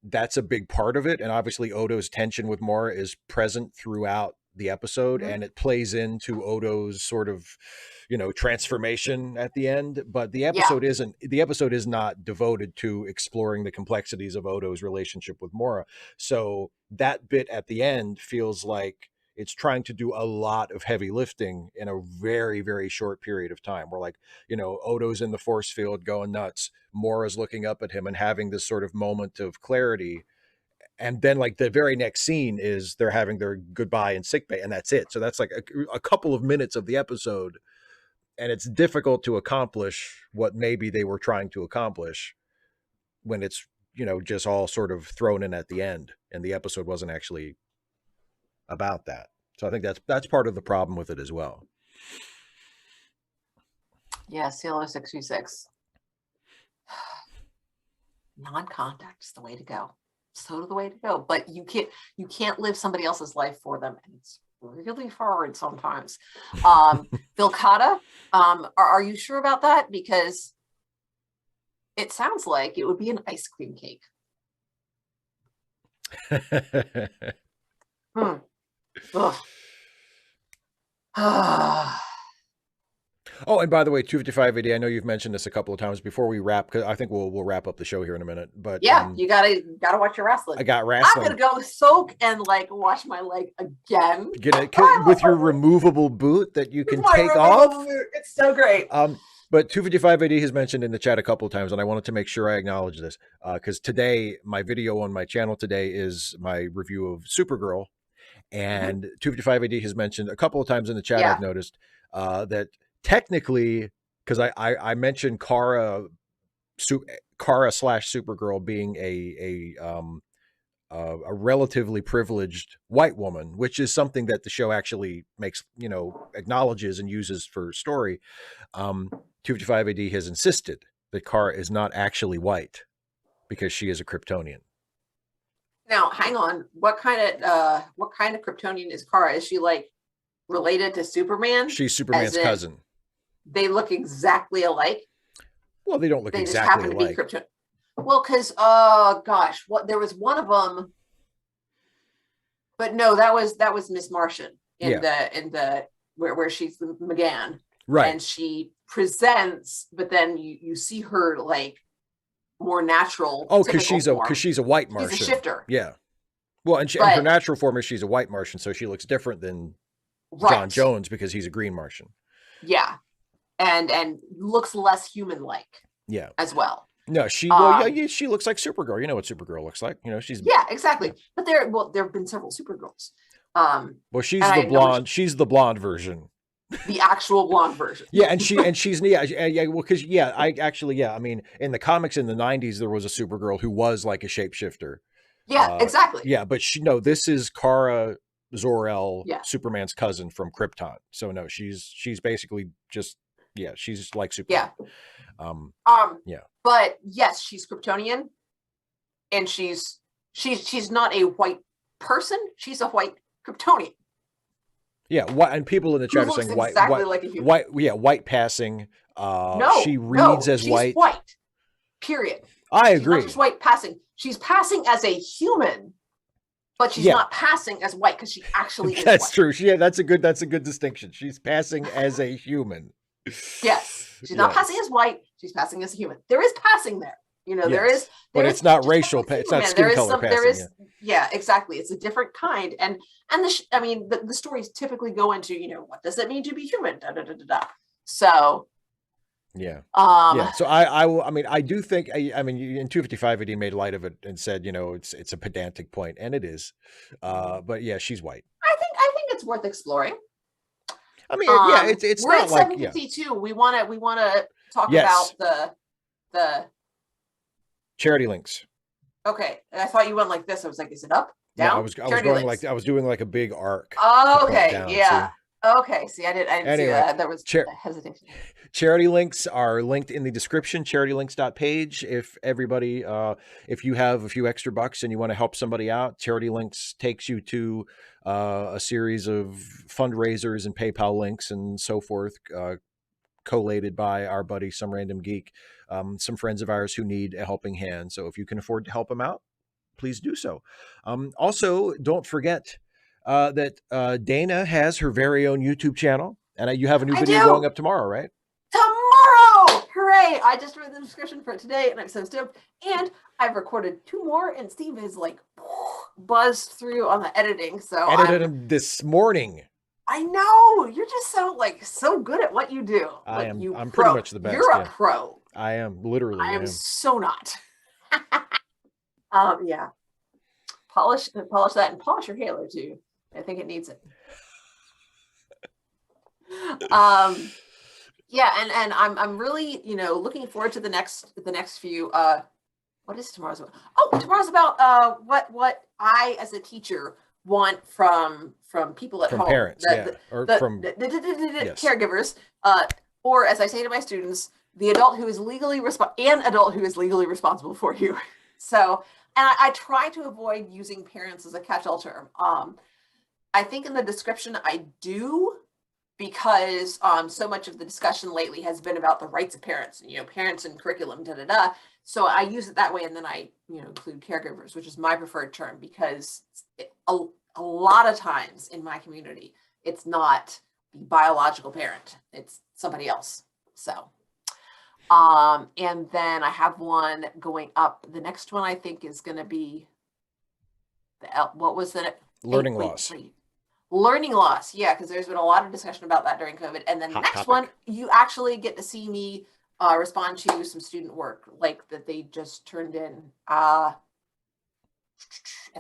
That's a big part of it. And obviously, Odo's tension with Mora is present throughout the episode, Mhm. and it plays into Odo's sort of, transformation at the end. But Yeah. the episode is not devoted to exploring the complexities of Odo's relationship with Mora. So that bit at the end feels like it's trying to do a lot of heavy lifting in a very, very short period of time. Where, like, Odo's in the force field going nuts. Mora's looking up at him and having this sort of moment of clarity. And then, like, the very next scene is they're having their goodbye in sickbay, and that's it. So that's like a couple of minutes of the episode, and it's difficult to accomplish what maybe they were trying to accomplish when it's just all sort of thrown in at the end, and the episode wasn't actually about that. So I think that's part of the problem with it as well. Yeah. CLO 636. Non-contact is the way to go. So the way to go. But you can't live somebody else's life for them, and it's really hard sometimes. Vilcata, are you sure about that? Because it sounds like it would be an ice cream cake. Ugh. Oh, and by the way, 255 AD, I know you've mentioned this a couple of times before we wrap, because I think we'll wrap up the show here in a minute. But yeah, you gotta watch your wrestling. I got wrestling. I'm gonna go soak and like wash my leg again. Get it with your removable boot that you can take off. Boot. It's so great. But 255 AD has mentioned in the chat a couple of times, and I wanted to make sure I acknowledge this, because today my video on my channel today is my review of Supergirl, and 255 AD has mentioned a couple of times in the chat. I've noticed that technically, because I mentioned Kara / Supergirl being a relatively privileged white woman, which is something that the show actually makes, acknowledges and uses for story. 255 AD has insisted that Kara is not actually white because she is a Kryptonian. Now, hang on. What kind of Kryptonian is Kara? Is she like related to Superman? She's Superman's cousin. They look exactly alike. Well, they don't look exactly alike. They just happen to be Kryptonian. Well, because there was one of them, but no, that was Miss Martian in the where she's the McGann, right? And she presents, but then you see her like more natural. Oh, because she's a white Martian. She's a shifter. Yeah. Well, and her natural form is she's a white Martian, so she looks different than John Jones because he's a green Martian. Yeah, and looks less human-like. Yeah, as well. No, she she looks like Supergirl. You know what Supergirl looks like. She's exactly. But there have been several Supergirls. Well, she's the blonde. She's the blonde version. The actual blonde version. Yeah, and she's well, because I mean, in the comics in the 90s, there was a Supergirl who was like a shapeshifter. Yeah, exactly. Yeah, but this is Kara Zor-El, Superman's cousin from Krypton. So no, she's basically just she's like Superman. Yeah. But yes, she's Kryptonian, and she's not a white person. She's a white Kryptonian. Yeah, and people in the chat are saying white passing. No, she reads as she's white. White. Period. I agree. She's not just white passing. She's passing as a human, but she's not passing as white because she actually is That's white. True. That's a good distinction. She's passing as a human. Yes. She's not passing as white. She's passing as a human. There is passing there. There is. But it's not racial. It's not skin color passing. Exactly. It's a different kind. And the stories typically go into, what does it mean to be human? Da, da, da, da, da. So. Yeah. So I do think, in 255 AD made light of it and said, it's a pedantic point, and it is. But yeah, she's white. I think it's worth exploring. I mean, it's we're not at like 752. We want to talk about The Charity links. okay. I thought you went like this. I was like, is it up, No, down? I was Charity going links. like I was doing like a big arc to point Okay, down. yeah. See? Okay, see, I didn't see Anyway, that. There was char- a hesitation. charity links are linked in the description, charitylinks.page. If everybody, if you have a few extra bucks and you want to help somebody out, Charity Links takes you to a series of fundraisers and PayPal links and so forth, collated by our buddy, Some Random Geek, some friends of ours who need a helping hand. So if you can afford to help them out, please do so. Also, don't forget that Dana has her very own YouTube channel, and you have a new I video going do up tomorrow, right? tomorrow. Hooray! I just read the description for it today, and I'm so stoked. And I've recorded 2 more, and Steve is like buzzed through on the editing. So Edited them this morning. I know you're just so good at what you do. I Like am. you I'm pro. pretty much the best. You're a Yeah, pro. I am. Literally, I I am am. so not. Yeah. Polish that and polish your halo too. I think it needs it. Yeah, and I'm really, looking forward to the next few what is tomorrow's about? Oh, tomorrow's about what I as a teacher want from people at From home. parents, yeah, or from Yes. Caregivers, or as I say to my students, the adult who is legally responsible for you. So, and I try to avoid using parents as a catch-all term. I think in the description I do, because so much of the discussion lately has been about the rights of parents, and parents and curriculum, da da da. So I use it that way, and then I include caregivers, which is my preferred term, because a lot of times in my community, it's not the biological parent, it's somebody else. So and then I have one going up. The next one I think is going to be what was the learning loss. Learning loss, yeah, because there's been a lot of discussion about that during COVID. And then the next one, you actually get to see me respond to some student work like that they just turned in. I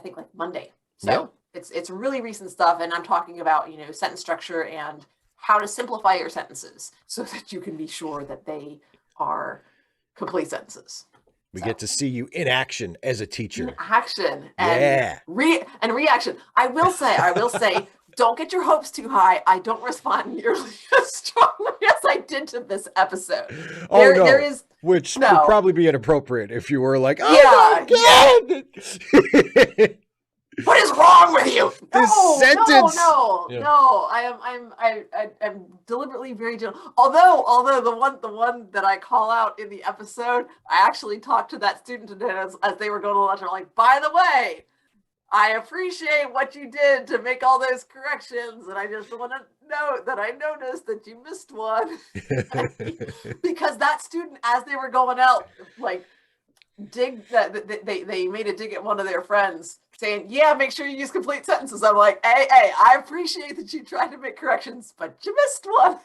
think like Monday. So it's really recent stuff, and I'm talking about sentence structure and how to simplify your sentences so that you can be sure that they are complete sentences. We get to see you in action as a teacher. In action and reaction. I will say, don't get your hopes too high. I don't respond nearly as strongly as I did to this episode. There is which would probably be inappropriate if you were like, oh my God. What is wrong with you? This sentence. No. I'm deliberately very gentle. Although the one that I call out in the episode, I actually talked to that student today as they were going to lunch. I'm like, by the way, I appreciate what you did to make all those corrections, and I just want to note that I noticed that you missed one. Because that student, as they were going out, like they made a dig at one of their friends, saying, yeah, make sure you use complete sentences. I'm like, hey, I appreciate that you tried to make corrections, but you missed one.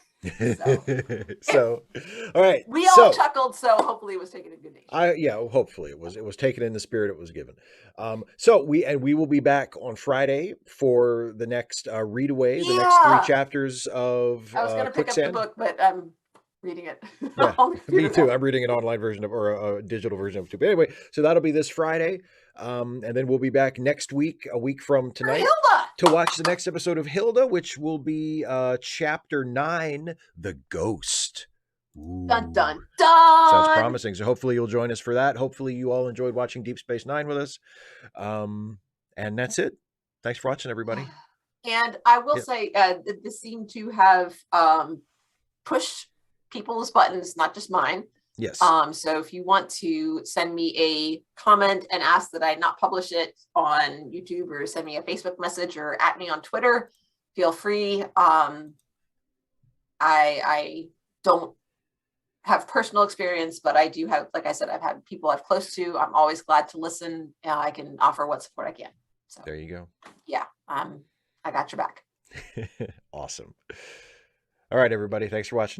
So all right, we all chuckled, so hopefully it was taken in good nature. Hopefully it was taken in the spirit it was given. So we will be back on Friday for the next read away, the next 3 chapters of I was going to pick up the book, but I'm reading it. Yeah, me too. I'm reading an online version of, or a digital version of it too. But anyway, so that'll be this Friday. And then we'll be back next week, a week from tonight, to watch the next episode of Hilda, which will be chapter 9, The Ghost. Ooh. Dun, dun, dun. Sounds promising. So hopefully you'll join us for that. Hopefully you all enjoyed watching Deep Space Nine with us. And that's it. Thanks for watching, everybody. And I will say, this seemed to have pushed people's buttons, not just mine. Yes. So if you want to send me a comment and ask that I not publish it on YouTube, or send me a Facebook message, or at me on Twitter, feel free. I don't have personal experience, but I do have, like I said, I've had people I've close to. I'm always glad to listen. I can offer what support I can. So there you go. Yeah. I got your back. Awesome. All right, everybody. Thanks for watching.